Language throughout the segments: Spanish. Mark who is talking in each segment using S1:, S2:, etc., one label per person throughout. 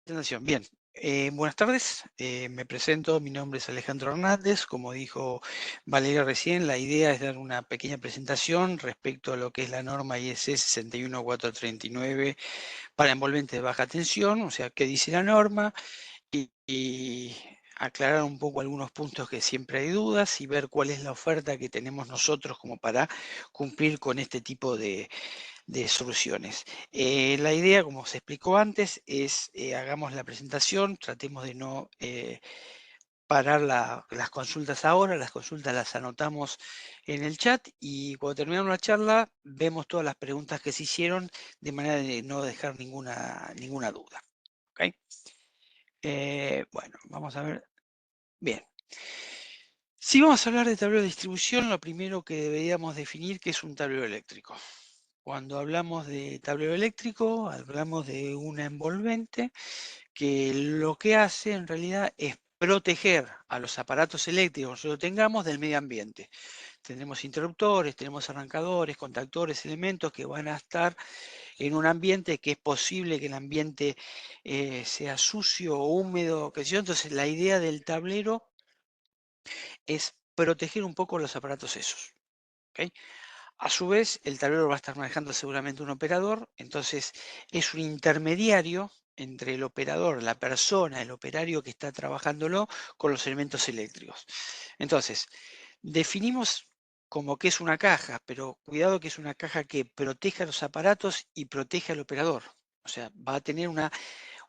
S1: Presentación. Bien, buenas tardes, me presento, mi nombre es Alejandro Hernández, como dijo Valeria recién, la idea es dar una pequeña presentación respecto a lo que es la norma IEC 61439 para envolventes de baja tensión, o sea, qué dice la norma y aclarar un poco algunos puntos que siempre hay dudas y ver cuál es la oferta que tenemos nosotros como para cumplir con este tipo de soluciones. La idea, como se explicó antes, es hagamos la presentación, tratemos de no parar las consultas ahora, las consultas las anotamos en el chat y cuando terminamos la charla vemos todas las preguntas que se hicieron de manera de no dejar ninguna duda. ¿Ok? Bueno, vamos a ver. Bien. Si vamos a hablar de tablero de distribución, lo primero que deberíamos definir qué es un tablero eléctrico. Cuando hablamos de tablero eléctrico, hablamos de una envolvente que lo que hace en realidad es proteger a los aparatos eléctricos que lo tengamos del medio ambiente. Tenemos interruptores, tenemos arrancadores, contactores, elementos que van a estar en un ambiente que es posible que el ambiente sea sucio o húmedo, qué sé yo. Entonces la idea del tablero es proteger un poco los aparatos esos. ¿Ok? A su vez, el tablero va a estar manejando seguramente un operador, entonces es un intermediario entre el operador, la persona, el operario que está trabajándolo con los elementos eléctricos. Entonces, definimos como que es una caja, pero cuidado que es una caja que proteja los aparatos y protege al operador. O sea, va a tener una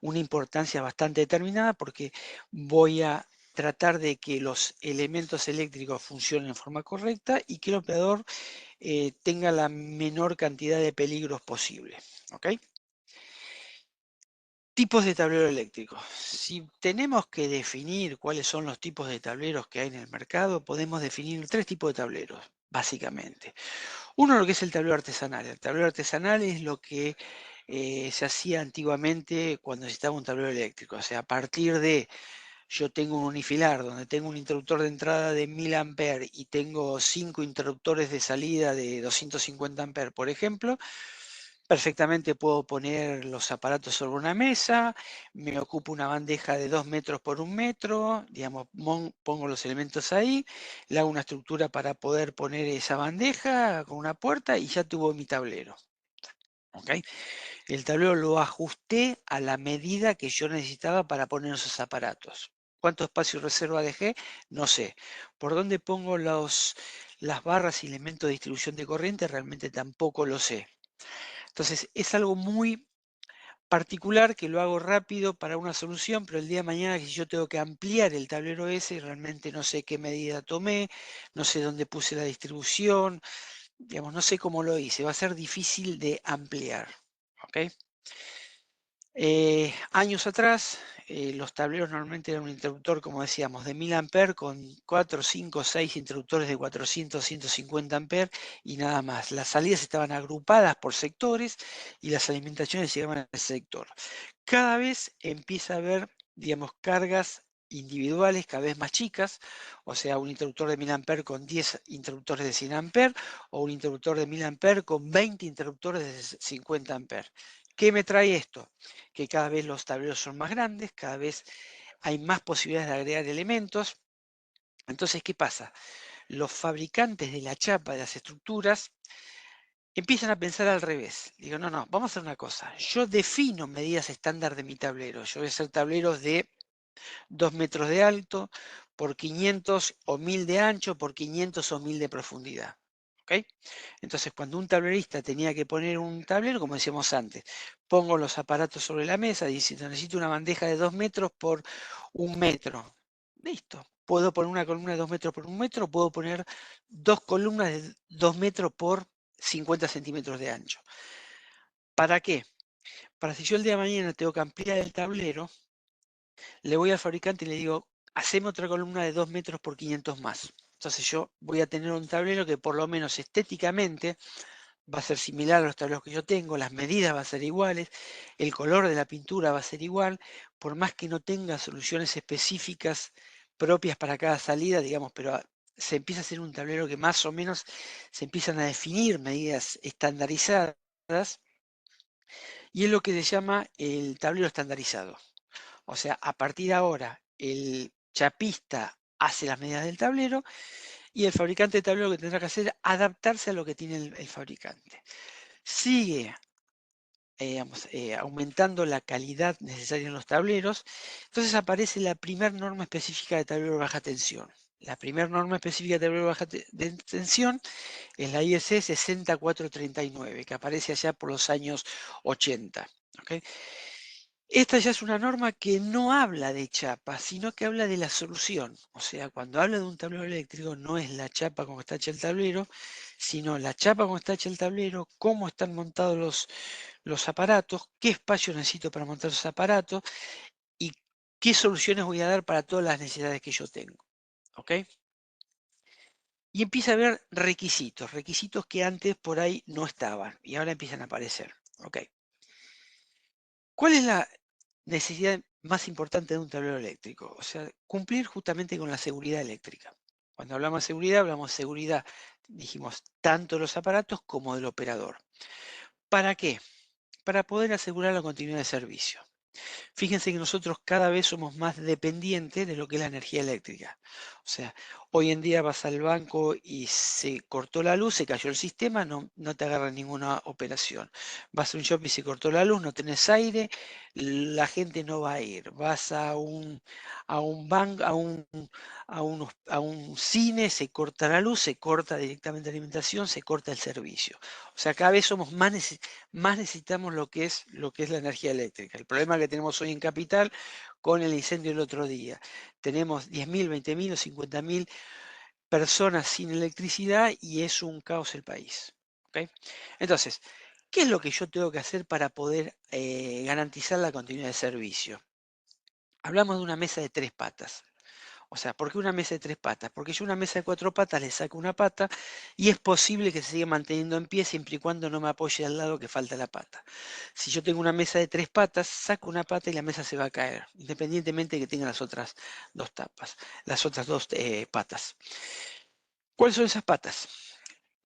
S1: importancia bastante determinada porque voy a tratar de que los elementos eléctricos funcionen en forma correcta y que el operador tenga la menor cantidad de peligros posible. ¿Ok? Tipos de tablero eléctrico. Si tenemos que definir cuáles son los tipos de tableros que hay en el mercado, podemos definir tres tipos de tableros, básicamente. Uno, lo que es el tablero artesanal. El tablero artesanal es lo que se hacía antiguamente cuando necesitaba un tablero eléctrico. O sea, a partir de yo tengo un unifilar donde tengo un interruptor de entrada de 1000 amperes y tengo 5 interruptores de salida de 250 amperes, por ejemplo, perfectamente puedo poner los aparatos sobre una mesa, me ocupo una bandeja de 2 metros por 1 metro, digamos, pongo los elementos ahí, le hago una estructura para poder poner esa bandeja con una puerta y ya tuvo mi tablero. ¿Ok? El tablero lo ajusté a la medida que yo necesitaba para poner esos aparatos. ¿Cuánto espacio reserva dejé? No sé. ¿Por dónde pongo las barras y elementos de distribución de corriente? Realmente tampoco lo sé. Entonces, es algo muy particular que lo hago rápido para una solución, pero el día de mañana si yo tengo que ampliar el tablero ese, realmente no sé qué medida tomé, no sé dónde puse la distribución, digamos, no sé cómo lo hice, va a ser difícil de ampliar. ¿Ok? Años atrás, los tableros normalmente eran un interruptor, como decíamos, de 1000 amperes con 4, 5, 6 interruptores de 400, 150 amperes y nada más. Las salidas estaban agrupadas por sectores y las alimentaciones llegaban al sector. Cada vez empieza a haber, digamos, cargas individuales cada vez más chicas, o sea, un interruptor de 1000 amperes con 10 interruptores de 100 amperes o un interruptor de 1000 amperes con 20 interruptores de 50 amperes. ¿Qué me trae esto? Que cada vez los tableros son más grandes, cada vez hay más posibilidades de agregar elementos. Entonces, ¿qué pasa? Los fabricantes de la chapa, de las estructuras, empiezan a pensar al revés. Digo, no, vamos a hacer una cosa. Yo defino medidas estándar de mi tablero. Yo voy a hacer tableros de 2 metros de alto por 500 o 1000 de ancho por 500 o 1000 de profundidad. ¿Ok? Entonces, cuando un tablerista tenía que poner un tablero, como decíamos antes, pongo los aparatos sobre la mesa, diciendo, necesito una bandeja de 2 metros por 1 metro. Listo. Puedo poner una columna de 2 metros por 1 metro, puedo poner dos columnas de 2 metros por 50 centímetros de ancho. ¿Para qué? Para si yo el día de mañana tengo que ampliar el tablero, le voy al fabricante y le digo, haceme otra columna de 2 metros por 500 más. Entonces yo voy a tener un tablero que por lo menos estéticamente va a ser similar a los tableros que yo tengo, las medidas van a ser iguales, el color de la pintura va a ser igual, por más que no tenga soluciones específicas propias para cada salida, digamos, pero se empieza a hacer un tablero que más o menos se empiezan a definir medidas estandarizadas y es lo que se llama el tablero estandarizado. O sea, a partir de ahora, el chapista hace las medidas del tablero y el fabricante de tablero lo que tendrá que hacer es adaptarse a lo que tiene el fabricante. Sigue digamos, aumentando la calidad necesaria en los tableros, entonces aparece la primera norma específica de tablero de baja tensión. La primera norma específica de tablero de baja tensión es la IEC 60439, que aparece allá por los años 80. ¿Ok? Esta ya es una norma que no habla de chapa, sino que habla de la solución. O sea, cuando habla de un tablero eléctrico, no es la chapa como está hecha el tablero, sino la chapa como está hecha el tablero, cómo están montados los aparatos, qué espacio necesito para montar esos aparatos y qué soluciones voy a dar para todas las necesidades que yo tengo. ¿Ok? Y empieza a haber requisitos, requisitos que antes por ahí no estaban y ahora empiezan a aparecer. ¿Ok? ¿Cuál es la necesidad más importante de un tablero eléctrico? O sea, cumplir justamente con la seguridad eléctrica. Cuando hablamos de seguridad, dijimos tanto de los aparatos como del operador. ¿Para qué? Para poder asegurar la continuidad de servicio. Fíjense que nosotros cada vez somos más dependientes de lo que es la energía eléctrica. O sea, hoy en día vas al banco y se cortó la luz, se cayó el sistema, no te agarra ninguna operación. Vas a un shopping y se cortó la luz, no tenés aire, la gente no va a ir. Vas a un banco, a un cine, se corta la luz, se corta directamente la alimentación, se corta el servicio. O sea, cada vez somos más necesitamos lo que es la energía eléctrica. El problema que tenemos hoy en Capital con el incendio del otro día. Tenemos 10.000, 20.000 o 50.000 personas sin electricidad y es un caos el país. ¿Ok? Entonces, ¿qué es lo que yo tengo que hacer para poder garantizar la continuidad de servicio? Hablamos de una mesa de 3 patas. O sea, ¿por qué una mesa de 3 patas? Porque yo una mesa de 4 patas le saco una pata y es posible que se siga manteniendo en pie siempre y cuando no me apoye al lado que falta la pata. Si yo tengo una mesa de 3 patas, saco una pata y la mesa se va a caer, independientemente de que tenga las otras dos tapas, las otras dos patas. ¿Cuáles son esas patas?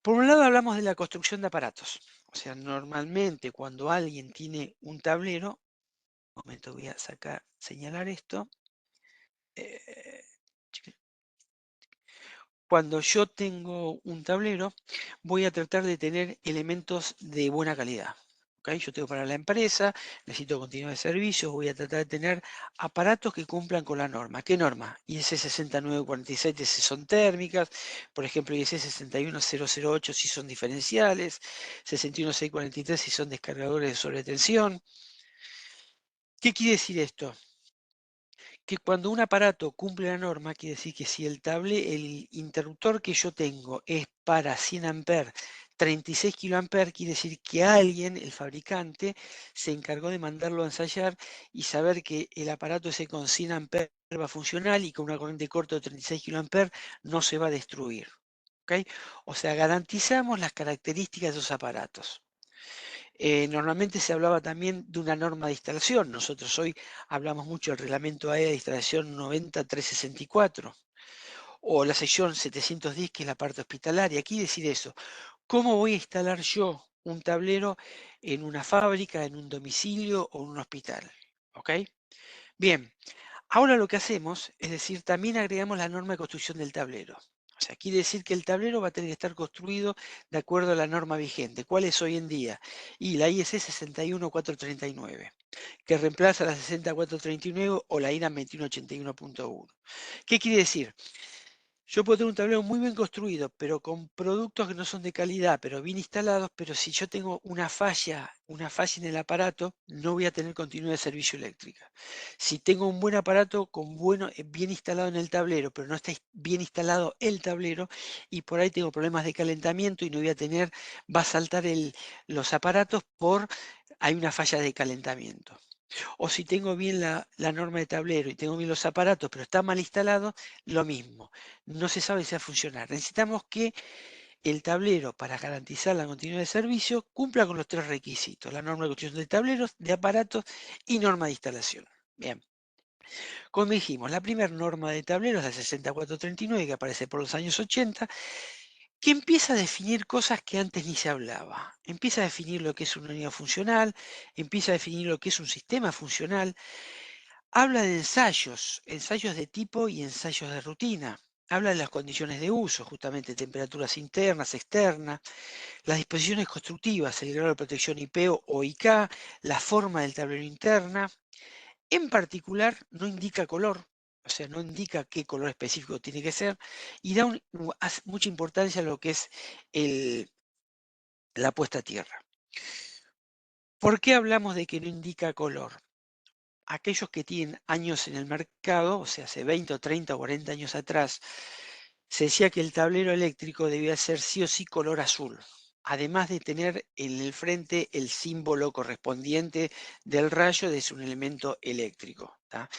S1: Por un lado hablamos de la construcción de aparatos. O sea, normalmente cuando alguien tiene un tablero, un momento voy a señalar esto. eh, Cuando yo tengo un tablero, voy a tratar de tener elementos de buena calidad. ¿Ok? Yo tengo para la empresa, necesito continuidad de servicios, voy a tratar de tener aparatos que cumplan con la norma. ¿Qué norma? IEC 60947 si son térmicas, por ejemplo IEC 61008 si son diferenciales, 61643 si son descargadores de sobretensión. ¿Qué quiere decir esto? Que cuando un aparato cumple la norma, quiere decir que si el interruptor que yo tengo es para 100 amperes, 36 kiloamperes, quiere decir que alguien, el fabricante, se encargó de mandarlo a ensayar y saber que el aparato ese con 100 amperes va a funcionar y con una corriente corta de 36 kiloamperes no se va a destruir. ¿Ok? O sea, garantizamos las características de esos aparatos. Normalmente se hablaba también de una norma de instalación. Nosotros hoy hablamos mucho del reglamento AE de instalación 90364 o la sección 710, que es la parte hospitalaria. Aquí decir eso. ¿Cómo voy a instalar yo un tablero en una fábrica, en un domicilio o en un hospital? ¿Ok? Bien, ahora lo que hacemos es decir, también agregamos la norma de construcción del tablero. O sea, quiere decir que el tablero va a tener que estar construido de acuerdo a la norma vigente. ¿Cuál es hoy en día? Y la IEC 61439, que reemplaza la 60439 o la INA 2181.1. ¿Qué quiere decir? Yo puedo tener un tablero muy bien construido, pero con productos que no son de calidad, pero bien instalados, pero si yo tengo una falla en el aparato, no voy a tener continuidad de servicio eléctrica. Si tengo un buen aparato bien instalado en el tablero, pero no está bien instalado el tablero, y por ahí tengo problemas de calentamiento y no voy a tener, va a saltar los aparatos hay una falla de calentamiento. O si tengo bien la norma de tablero y tengo bien los aparatos, pero está mal instalado, lo mismo. No se sabe si va a funcionar. Necesitamos que el tablero, para garantizar la continuidad de servicio, cumpla con los 3 requisitos: la norma de construcción de tableros, de aparatos y norma de instalación. Bien, como dijimos, la primera norma de tableros es la 6439, que aparece por los años 80, que empieza a definir cosas que antes ni se hablaba. Empieza a definir lo que es una unidad funcional, empieza a definir lo que es un sistema funcional. Habla de ensayos, ensayos de tipo y ensayos de rutina. Habla de las condiciones de uso, justamente temperaturas internas, externas, las disposiciones constructivas, el grado de protección IP o IK, la forma del tablero interna. En particular, no indica color, o sea, no indica qué color específico tiene que ser, y da hace mucha importancia a lo que es la puesta a tierra. ¿Por qué hablamos de que no indica color? Aquellos que tienen años en el mercado, o sea, hace 20 o 30 o 40 años atrás, se decía que el tablero eléctrico debía ser sí o sí color azul, además de tener en el frente el símbolo correspondiente del rayo de un elemento eléctrico. ¿Tá?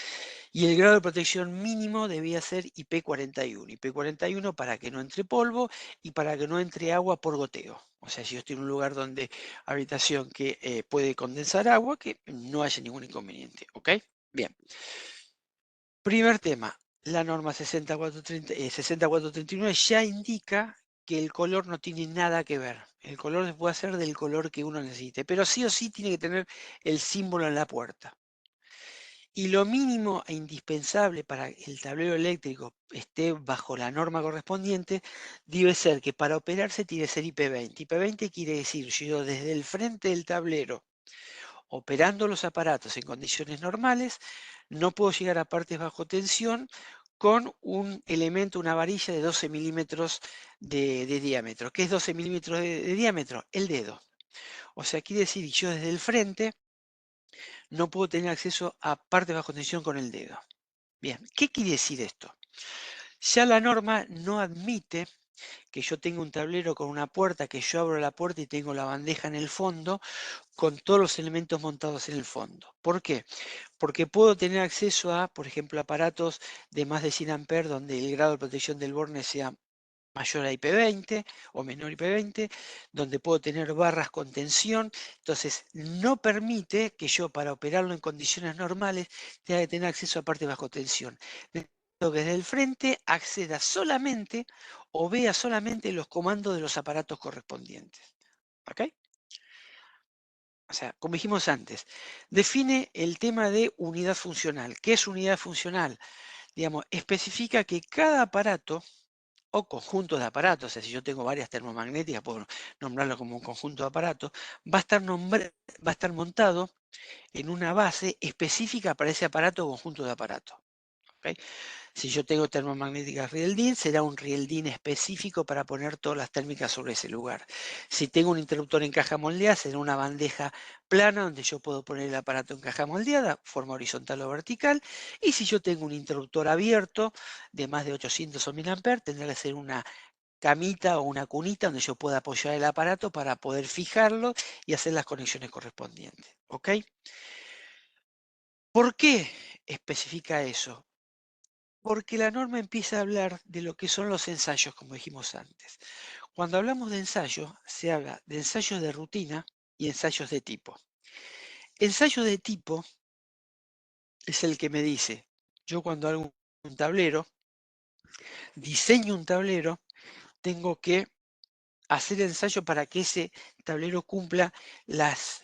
S1: Y el grado de protección mínimo debía ser IP41. IP41 para que no entre polvo y para que no entre agua por goteo. O sea, si yo estoy en un lugar donde habitación que puede condensar agua, que no haya ningún inconveniente. ¿Ok? Bien. Primer tema. La norma 60439 ya indica que el color no tiene nada que ver. El color se puede hacer del color que uno necesite, pero sí o sí tiene que tener el símbolo en la puerta. Y lo mínimo e indispensable para que el tablero eléctrico esté bajo la norma correspondiente debe ser que para operarse tiene que ser IP20. IP20 quiere decir, yo desde el frente del tablero, operando los aparatos en condiciones normales, no puedo llegar a partes bajo tensión con un elemento, una varilla de 12 milímetros de diámetro. ¿Qué es 12 milímetros de diámetro? El dedo. O sea, quiere decir, yo desde el frente no puedo tener acceso a partes bajo tensión con el dedo. Bien, ¿qué quiere decir esto? Ya la norma no admite que yo tenga un tablero con una puerta, que yo abro la puerta y tengo la bandeja en el fondo con todos los elementos montados en el fondo. ¿Por qué? Porque puedo tener acceso a, por ejemplo, aparatos de más de 100 amperes donde el grado de protección del borne sea mayor a IP20 o menor a IP20, donde puedo tener barras con tensión. Entonces, no permite que yo para operarlo en condiciones normales tenga que tener acceso a parte bajo tensión. Necesito que desde el frente acceda solamente o vea solamente los comandos de los aparatos correspondientes. ¿Ok? O sea, como dijimos antes, define el tema de unidad funcional. ¿Qué es unidad funcional? Digamos, especifica que cada aparato o conjunto de aparatos, o sea, si yo tengo varias termomagnéticas, puedo nombrarlo como un conjunto de aparatos, va a estar montado en una base específica para ese aparato o conjunto de aparatos. ¿Ok? Si yo tengo termomagnética Rieldin, será un Rieldin específico para poner todas las térmicas sobre ese lugar. Si tengo un interruptor en caja moldeada, será una bandeja plana donde yo puedo poner el aparato en caja moldeada, forma horizontal o vertical. Y si yo tengo un interruptor abierto de más de 800 o 1000 amperes, tendrá que ser una camita o una cunita donde yo pueda apoyar el aparato para poder fijarlo y hacer las conexiones correspondientes. ¿Ok? ¿Por qué especifica eso? Porque la norma empieza a hablar de lo que son los ensayos, como dijimos antes. Cuando hablamos de ensayos, se habla de ensayos de rutina y ensayos de tipo. Ensayo de tipo es el que me dice, yo cuando hago un tablero, diseño un tablero, tengo que hacer ensayo para que ese tablero cumpla las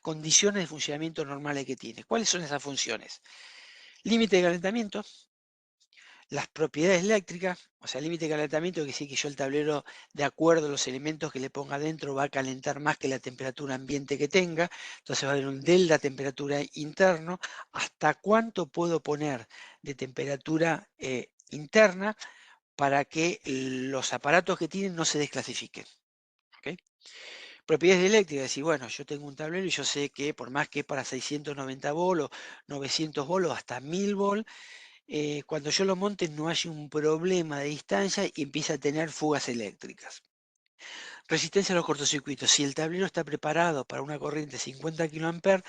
S1: condiciones de funcionamiento normales que tiene. ¿Cuáles son esas funciones? Límite de calentamiento, las propiedades eléctricas, o sea, límite de calentamiento, que decir que yo el tablero, de acuerdo a los elementos que le ponga adentro, va a calentar más que la temperatura ambiente que tenga, entonces va a haber un delta temperatura interno, hasta cuánto puedo poner de temperatura interna para que los aparatos que tienen no se desclasifiquen. ¿Ok? Propiedades eléctricas, decir, bueno, yo tengo un tablero y yo sé que por más que para 690 volt o 900 volt o hasta 1000 volt, cuando yo lo monte no haya un problema de distancia y empieza a tener fugas eléctricas. Resistencia a los cortocircuitos. Si el tablero está preparado para una corriente 50 kA,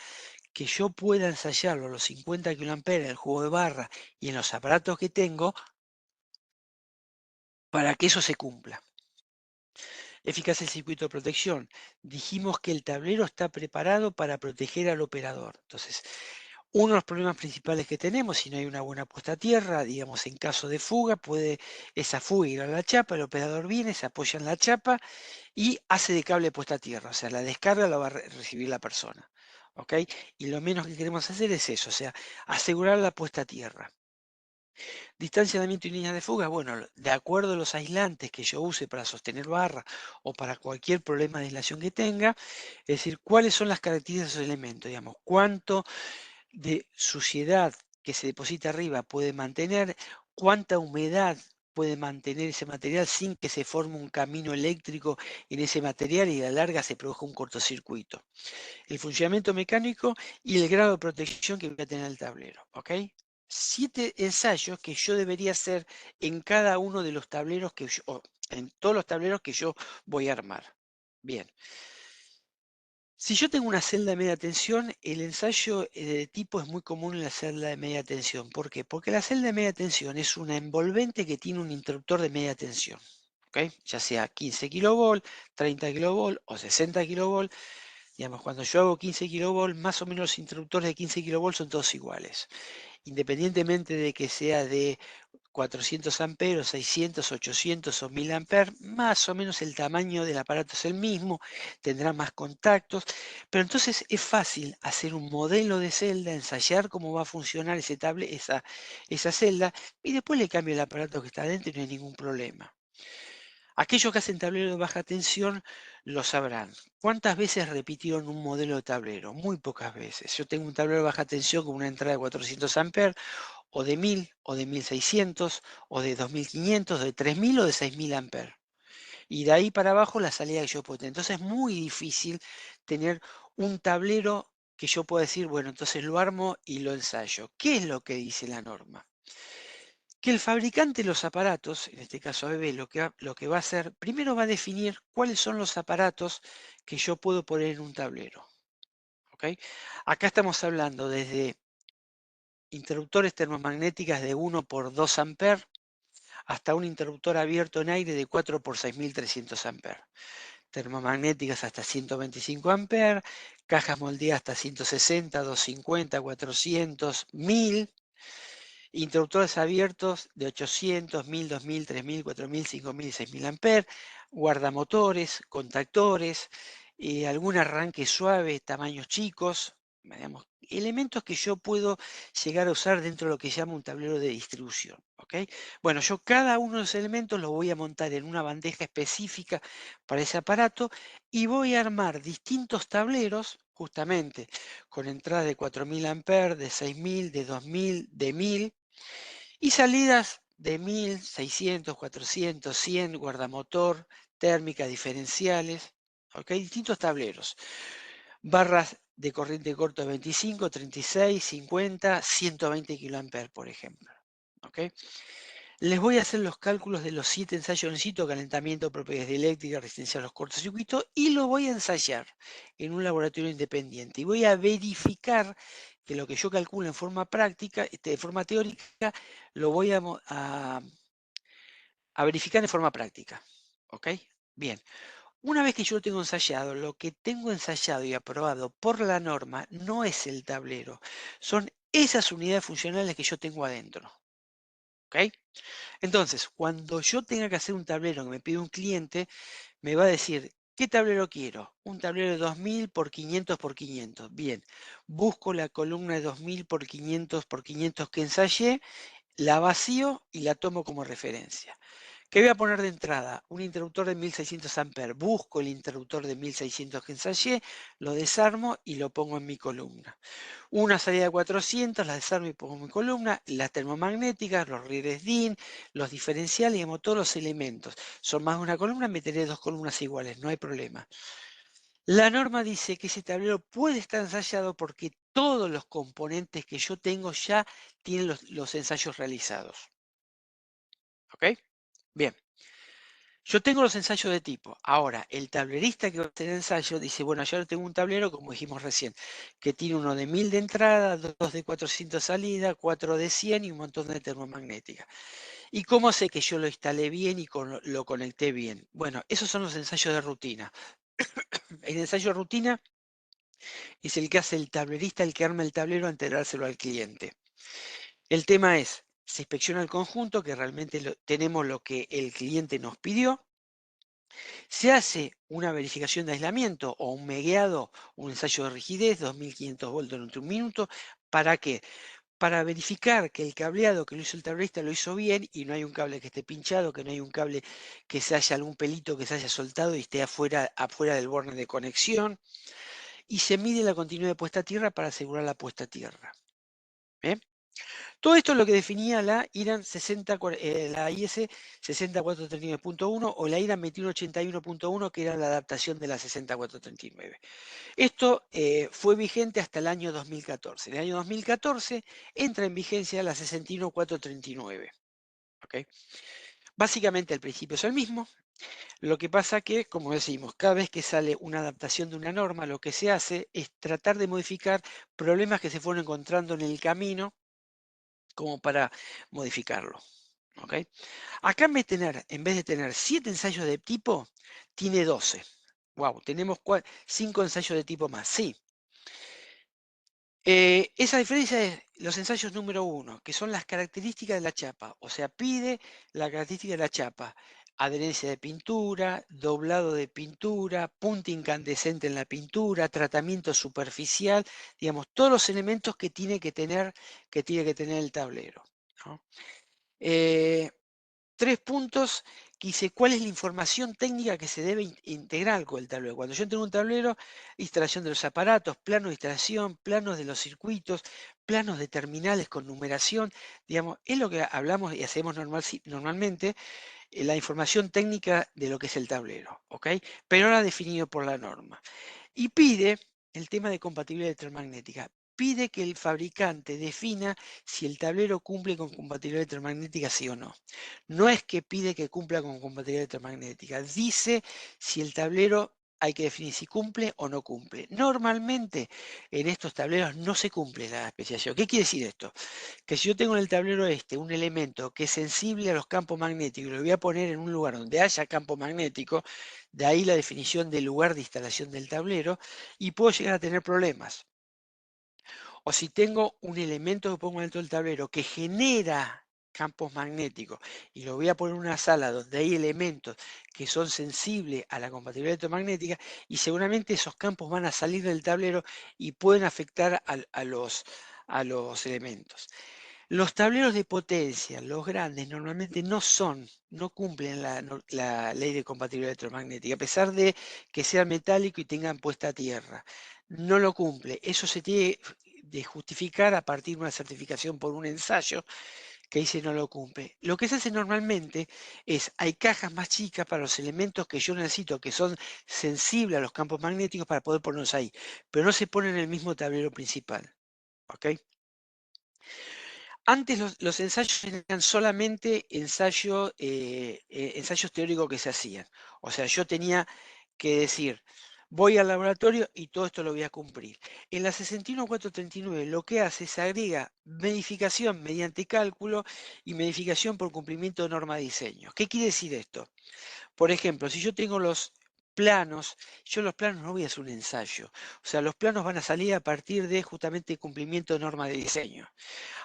S1: que yo pueda ensayarlo a los 50 kA en el juego de barra y en los aparatos que tengo para que eso se cumpla. Eficacia del circuito de protección. Dijimos que el tablero está preparado para proteger al operador. Entonces, uno de los problemas principales que tenemos, si no hay una buena puesta a tierra, digamos en caso de fuga, puede esa fuga ir a la chapa, el operador viene, se apoya en la chapa y hace de cable puesta a tierra, o sea, la descarga la va a recibir la persona. ¿ok? Y lo menos que queremos hacer es eso, o sea, asegurar la puesta a tierra. Distanciamiento y líneas de fuga, bueno, de acuerdo a los aislantes que yo use para sostener barra o para cualquier problema de aislación que tenga, es decir, cuáles son las características de esos elementos, digamos, cuánto de suciedad que se deposita arriba puede mantener, cuánta humedad puede mantener ese material sin que se forme un camino eléctrico en ese material y a la larga se produzca un cortocircuito. El funcionamiento mecánico y el grado de protección que voy a tener el tablero, ¿ok? 7 ensayos que yo debería hacer en cada uno de los tableros que yo, o en todos los tableros que yo voy a armar. Bien. Si yo tengo una celda de media tensión, el ensayo de tipo es muy común en la celda de media tensión. ¿Por qué? Porque la celda de media tensión es una envolvente que tiene un interruptor de media tensión, ¿ok? Ya sea 15 kilovolt, 30 kilovolt o 60 kilovolt. Digamos, cuando yo hago 15 kilovolt, más o menos los interruptores de 15 kilovolt son todos iguales. Independientemente de que sea de 400 amperes, 600, 800 o 1000 amperes, más o menos el tamaño del aparato es el mismo, tendrá más contactos, pero entonces es fácil hacer un modelo de celda, ensayar cómo va a funcionar esa celda y después le cambio el aparato que está adentro y no hay ningún problema. Aquellos que hacen tablero de baja tensión lo sabrán. ¿Cuántas veces repitieron un modelo de tablero? Muy pocas veces. Yo tengo un tablero de baja tensión con una entrada de 400 amperes, o de 1000, o de 1600, o de 2500, de 3000 o de 6000 amperes. Y de ahí para abajo la salida que yo puedo tener. Entonces es muy difícil tener un tablero que yo pueda decir, bueno, entonces lo armo y lo ensayo. ¿Qué es lo que dice la norma? Que el fabricante de los aparatos, en este caso ABB, lo que va a hacer, primero va a definir cuáles son los aparatos que yo puedo poner en un tablero. ¿Ok? Acá estamos hablando desde interruptores termomagnéticas de 1 por 2 amperes hasta un interruptor abierto en aire de 4 por 6300 amperes. Termomagnéticas hasta 125 amperes, cajas moldeadas hasta 160, 250, 400, 1000. Interruptores abiertos de 800, 1000, 2000, 3000, 4000, 5000 y 6000 amperes, guardamotores, contactores, algún arranque suave, tamaños chicos, digamos, elementos que yo puedo llegar a usar dentro de lo que se llama un tablero de distribución. ¿Ok? Bueno, yo cada uno de los elementos los voy a montar en una bandeja específica para ese aparato y voy a armar distintos tableros justamente con entradas de 4000 amperes, de 6000, de 2000, de 1000 y salidas de 1000, 600, 400, 100, guardamotor, térmica, diferenciales, ¿ok? Distintos tableros. Barras de corriente corta de 25, 36, 50, 120 kA, por ejemplo. ¿Ok? Les voy a hacer los cálculos de los 7 ensayos necesito, calentamiento, propiedades eléctricas, resistencia a los cortocircuitos, y lo voy a ensayar en un laboratorio independiente. Y voy a verificar que lo que yo calculo en forma práctica, de forma teórica, lo voy a verificar en forma práctica. ¿Ok? Bien. Una vez que yo lo tengo ensayado, lo que tengo ensayado y aprobado por la norma no es el tablero, son esas unidades funcionales que yo tengo adentro. ¿Ok? Entonces, cuando yo tenga que hacer un tablero que me pide un cliente, me va a decir, ¿qué tablero quiero? Un tablero de 2000 por 500 por 500. Bien, busco la columna de 2000 por 500 por 500 que ensayé, la vacío y la tomo como referencia. ¿Qué voy a poner de entrada? Un interruptor de 1600 amperes. Busco el interruptor de 1600 que ensayé, lo desarmo y lo pongo en mi columna. Una salida de 400, la desarmo y pongo en mi columna. Las termomagnéticas, los rieles DIN, los diferenciales, digamos, todos los elementos. Son más de una columna, meteré dos columnas iguales, no hay problema. La norma dice que ese tablero puede estar ensayado porque todos los componentes que yo tengo ya tienen los ensayos realizados. ¿Ok? Bien. Yo tengo los ensayos de tipo. Ahora, el tablerista que va a hacer el ensayo dice, bueno, yo tengo un tablero, como dijimos recién, que tiene uno de 1000 de entrada, dos de 400 de salida, cuatro de 100 y un montón de termomagnética. ¿Y cómo sé que yo lo instalé bien y lo conecté bien? Bueno, esos son los ensayos de rutina. El ensayo de rutina es el que hace el tablerista, el que arma el tablero antes de dárselo al cliente. El tema es, se inspecciona el conjunto, que realmente tenemos lo que el cliente nos pidió. Se hace una verificación de aislamiento o un megueado, un ensayo de rigidez, 2500 voltios durante un minuto. ¿Para qué? Para verificar que el cableado que lo hizo el tablerista lo hizo bien y no hay un cable que esté pinchado, que no hay un cable que se haya algún pelito que se haya soltado y esté afuera del borne de conexión. Y se mide la continuidad de puesta a tierra para asegurar la puesta a tierra. ¿Bien? Todo esto es lo que definía la IRAN 60, la IS 60439.1 o la IRAN 2181.1, que era la adaptación de la 6439. Esto fue vigente hasta el año 2014. En el año 2014 entra en vigencia la 61439. ¿Okay? Básicamente el principio es el mismo. Lo que pasa que, como decimos, cada vez que sale una adaptación de una norma, lo que se hace es tratar de modificar problemas que se fueron encontrando en el camino como para modificarlo. ¿Okay? Acá en vez de tener 7 ensayos de tipo, tiene 12. Wow, tenemos 5 ensayos de tipo más. Sí. Esa diferencia es los ensayos número 1, que son las características de la chapa. O sea, pide la característica de la chapa. Adherencia de pintura, doblado de pintura, punta incandescente en la pintura, tratamiento superficial, digamos, todos los elementos que tiene que tener el tablero, ¿no? 3 puntos que dice cuál es la información técnica que se debe integrar con el tablero. Cuando yo tengo un tablero, instalación de los aparatos, planos de instalación, planos de los circuitos, planos de terminales con numeración, digamos, es lo que hablamos y hacemos normalmente, la información técnica de lo que es el tablero, ¿ok? Pero ahora definido por la norma. Y pide el tema de compatibilidad electromagnética. Pide que el fabricante defina si el tablero cumple con compatibilidad electromagnética, sí o no. No es que pide que cumpla con compatibilidad electromagnética, dice si el tablero hay que definir si cumple o no cumple. Normalmente en estos tableros no se cumple la especificación. ¿Qué quiere decir esto? Que si yo tengo en el tablero un elemento que es sensible a los campos magnéticos, lo voy a poner en un lugar donde haya campo magnético, de ahí la definición del lugar de instalación del tablero, y puedo llegar a tener problemas. O si tengo un elemento que pongo dentro del tablero que genera campos magnéticos y lo voy a poner en una sala donde hay elementos que son sensibles a la compatibilidad electromagnética y seguramente esos campos van a salir del tablero y pueden afectar a los elementos. Los tableros de potencia, los grandes, normalmente no cumplen la ley de compatibilidad electromagnética, a pesar de que sean metálicos y tengan puesta a tierra. No lo cumple. Eso se tiene de justificar a partir de una certificación por un ensayo que dice no lo cumple. Lo que se hace normalmente es, hay cajas más chicas para los elementos que yo necesito, que son sensibles a los campos magnéticos para poder ponerlos ahí, pero no se ponen en el mismo tablero principal. ¿Ok? Antes los ensayos eran solamente ensayos teóricos que se hacían. O sea, yo tenía que decir, voy al laboratorio y todo esto lo voy a cumplir. En la 61439 lo que hace es agrega verificación mediante cálculo y verificación por cumplimiento de norma de diseño. ¿Qué quiere decir esto? Por ejemplo, si yo tengo los planos, yo los planos no voy a hacer un ensayo. O sea, los planos van a salir a partir de justamente cumplimiento de norma de diseño.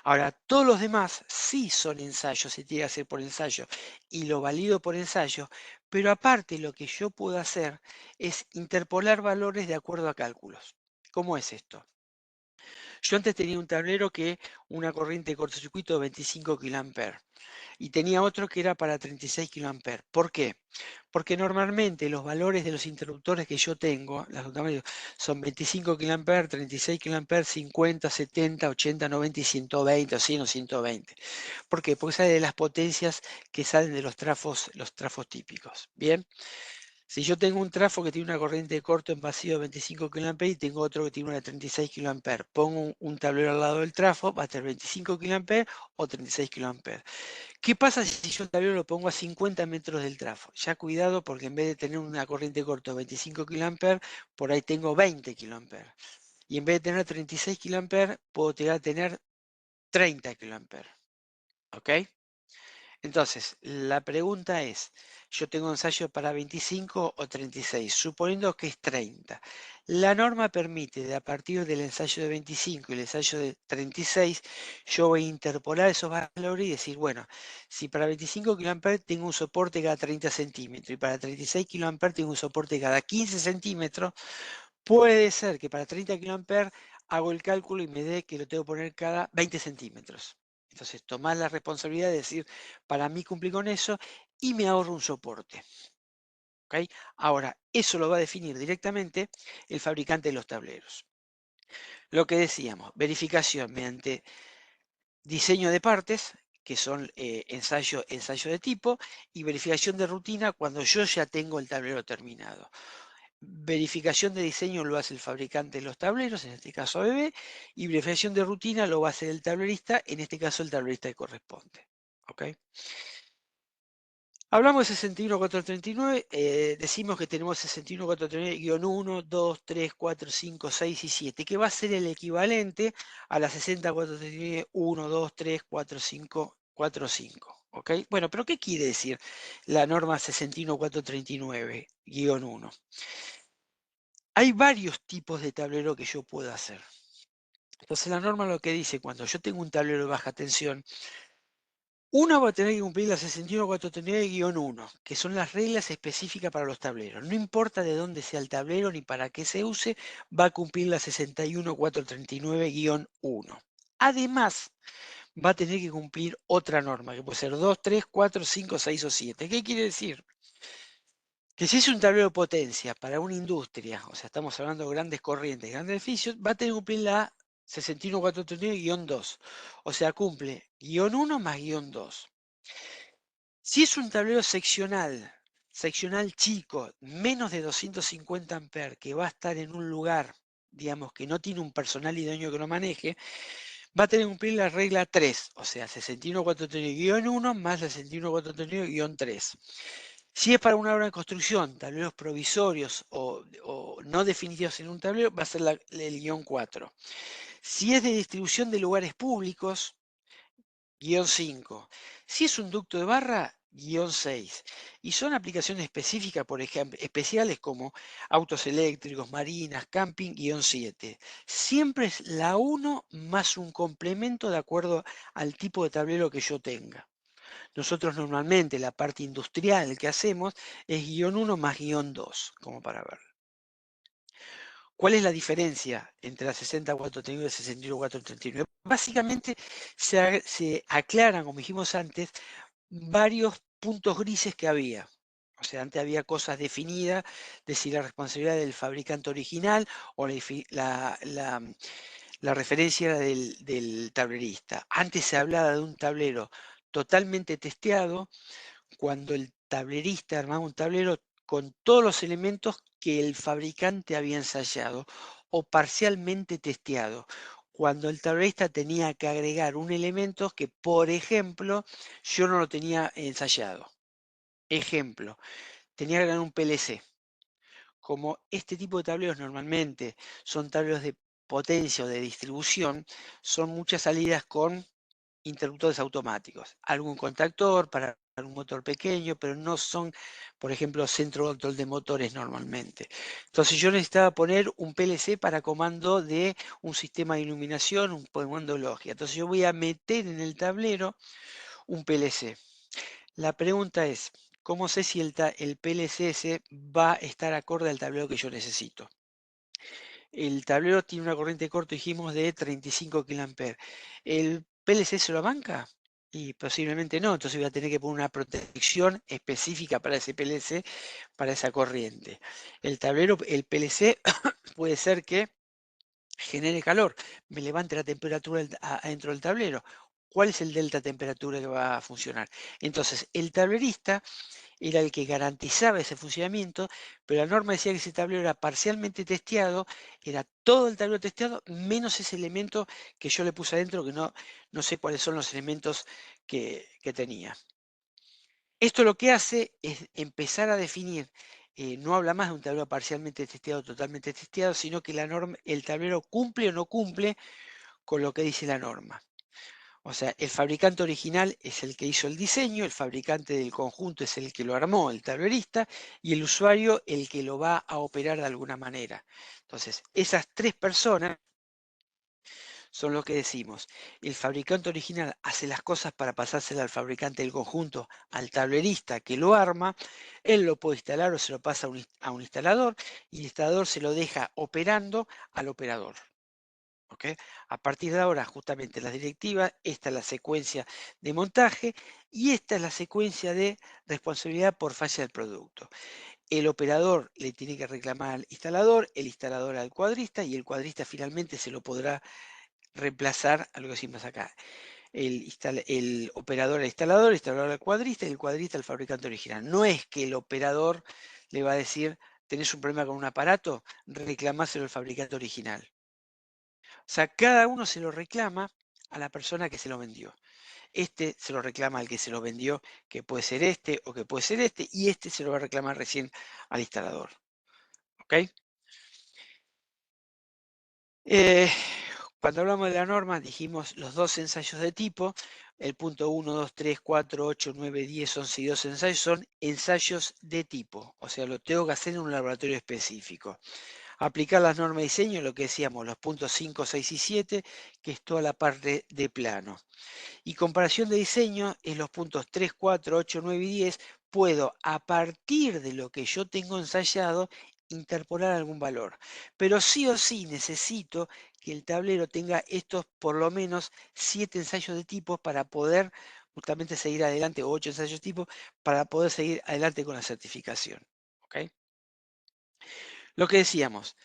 S1: Ahora, todos los demás sí son ensayos, se tiene que hacer por ensayo y lo valido por ensayo, pero aparte lo que yo puedo hacer es interpolar valores de acuerdo a cálculos. ¿Cómo es esto? Yo antes tenía un tablero que una corriente de cortocircuito de 25 kA y tenía otro que era para 36 kA. ¿Por qué? Porque normalmente los valores de los interruptores que yo tengo, son 25 kA, 36 kA, 50, 70, 80, 90 y 120, o 100 o 120. ¿Por qué? Porque sale de las potencias que salen de los trafos típicos. Bien. Si yo tengo un trafo que tiene una corriente de corto en vacío de 25 kA y tengo otro que tiene una de 36 kA, pongo un tablero al lado del trafo, va a tener 25 kA o 36 kA. ¿Qué pasa si yo el tablero lo pongo a 50 metros del trafo? Ya cuidado porque en vez de tener una corriente de corto de 25 kA, por ahí tengo 20 kA. Y en vez de tener 36 kA, puedo llegar a tener 30 kA. ¿Ok? Entonces, la pregunta es, yo tengo ensayo para 25 o 36, suponiendo que es 30. La norma permite, de a partir del ensayo de 25 y el ensayo de 36, yo voy a interpolar esos valores y decir, bueno, si para 25 kA tengo un soporte cada 30 centímetros y para 36 kA tengo un soporte cada 15 centímetros, puede ser que para 30 kA hago el cálculo y me dé que lo tengo que poner cada 20 centímetros. Entonces, tomar la responsabilidad de decir, para mí cumplir con eso y me ahorro un soporte. ¿Ok? Ahora, eso lo va a definir directamente el fabricante de los tableros. Lo que decíamos, verificación mediante diseño de partes, que son ensayo de tipo, y verificación de rutina cuando yo ya tengo el tablero terminado. Verificación de diseño lo hace el fabricante de los tableros, en este caso ABB, y verificación de rutina lo va a hacer el tablerista, en este caso el tablerista que corresponde. ¿Ok? Hablamos de 61439, decimos que tenemos 61439-1, 2, 3, 4, 5, 6 y 7, que va a ser el equivalente a la 60439, 1, 2, 3, 4, 5, 4, 5. ¿Ok? Bueno, pero ¿qué quiere decir la norma 61439-1? Hay varios tipos de tablero que yo puedo hacer. Entonces la norma lo que dice, cuando yo tengo un tablero de baja tensión, uno va a tener que cumplir la 61439-1, que son las reglas específicas para los tableros. No importa de dónde sea el tablero ni para qué se use, va a cumplir la 61439-1. Además, va a tener que cumplir otra norma, que puede ser 2, 3, 4, 5, 6 o 7. ¿Qué quiere decir? Que si es un tablero de potencia para una industria, o sea, estamos hablando de grandes corrientes, grandes edificios, va a tener que cumplir la 61439-2. O sea, cumple -1 más -2. Si es un tablero seccional chico, menos de 250 amperes, que va a estar en un lugar, digamos, que no tiene un personal idóneo que lo maneje, va a tener que cumplir la regla 3, o sea, 61439-1 más 61439-3. Si es para una obra de construcción, tableros provisorios o no definitivos en un tablero, va a ser el guión 4. Si es de distribución de lugares públicos, guión 5. Si es un ducto de barra, guión 6. Y son aplicaciones específicas, por ejemplo, especiales como autos eléctricos, marinas, camping, guión 7. Siempre es la 1 más un complemento de acuerdo al tipo de tablero que yo tenga. Nosotros normalmente la parte industrial que hacemos es -1 más -2, como para ver. ¿Cuál es la diferencia entre la 60439 y la 61439? Básicamente se aclaran, como dijimos antes, varios puntos grises que había. O sea, antes había cosas definidas de si la responsabilidad del fabricante original o la referencia era del tablerista. Antes se hablaba de un tablero totalmente testeado, cuando el tablerista armaba un tablero con todos los elementos que el fabricante había ensayado o parcialmente testeado, cuando el tablerista tenía que agregar un elemento que, por ejemplo, yo no lo tenía ensayado. Ejemplo, tenía que agregar un PLC. Como este tipo de tableros normalmente son tableros de potencia o de distribución, son muchas salidas con interruptores automáticos, algún contactor para un motor pequeño, pero no son, por ejemplo, centro de control de motores normalmente. Entonces yo necesitaba poner un PLC para comando de un sistema de iluminación, un comando de lógica. Entonces yo voy a meter en el tablero un PLC. La pregunta es, ¿cómo sé si el PLC ese va a estar acorde al tablero que yo necesito? El tablero tiene una corriente corta, dijimos, de 35 kA. ¿El PLC se lo banca? Y posiblemente no, entonces voy a tener que poner una protección específica para ese PLC, para esa corriente. El tablero, el PLC puede ser que genere calor, me levante la temperatura adentro del tablero. ¿Cuál es el delta temperatura que va a funcionar? Entonces, el tablerista era el que garantizaba ese funcionamiento, pero la norma decía que ese tablero era parcialmente testeado, era todo el tablero testeado, menos ese elemento que yo le puse adentro, que no sé cuáles son los elementos que tenía. Esto lo que hace es empezar a definir, no habla más de un tablero parcialmente testeado, totalmente testeado, sino que la norma, el tablero cumple o no cumple con lo que dice la norma. O sea, el fabricante original es el que hizo el diseño, el fabricante del conjunto es el que lo armó, el tablerista, y el usuario el que lo va a operar de alguna manera. Entonces, esas tres personas son lo que decimos. El fabricante original hace las cosas para pasársela al fabricante del conjunto, al tablerista que lo arma, él lo puede instalar o se lo pasa a un instalador, y el instalador se lo deja operando al operador. ¿Ok? A partir de ahora, justamente las directivas, esta es la secuencia de montaje y esta es la secuencia de responsabilidad por falla del producto. El operador le tiene que reclamar al instalador, el instalador al cuadrista y el cuadrista finalmente se lo podrá reemplazar a lo que decimos acá. El operador al instalador, el instalador al cuadrista y el cuadrista al fabricante original. No es que el operador le va a decir, tenés un problema con un aparato, reclamáselo al fabricante original. O sea, cada uno se lo reclama a la persona que se lo vendió. Este se lo reclama al que se lo vendió, que puede ser este o que puede ser este, y este se lo va a reclamar recién al instalador. ¿Ok? Eh, Cuando hablamos de la norma, dijimos los dos ensayos de tipo. El punto 1, 2, 3, 4, 8, 9, 10, 11 y 12 ensayos son ensayos de tipo. O sea, lo tengo que hacer en un laboratorio específico. Aplicar las normas de diseño, lo que decíamos, los puntos 5, 6 y 7, que es toda la parte de plano. Y comparación de diseño es los puntos 3, 4, 8, 9 y 10. Puedo, a partir de lo que yo tengo ensayado, interpolar algún valor. Pero sí o sí necesito que el tablero tenga estos por lo menos 7 ensayos de tipos para poder justamente seguir adelante, o 8 ensayos de tipo, para poder seguir adelante con la certificación. ¿Ok? Lo que decíamos,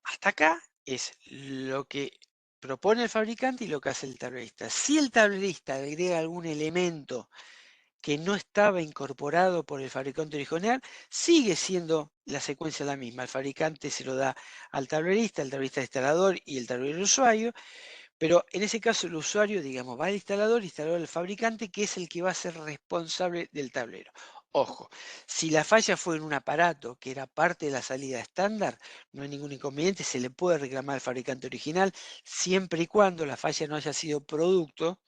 S1: hasta acá es lo que propone el fabricante y lo que hace el tablerista. Si el tablerista agrega algún elemento que no estaba incorporado por el fabricante original, sigue siendo la secuencia la misma. El fabricante se lo da al tablerista al instalador y el tablero al usuario, pero en ese caso el usuario, digamos, va al instalador al fabricante, que es el que va a ser responsable del tablero. Ojo, si la falla fue en un aparato que era parte de la salida estándar, no hay ningún inconveniente, se le puede reclamar al fabricante original, siempre y cuando la falla no haya sido producto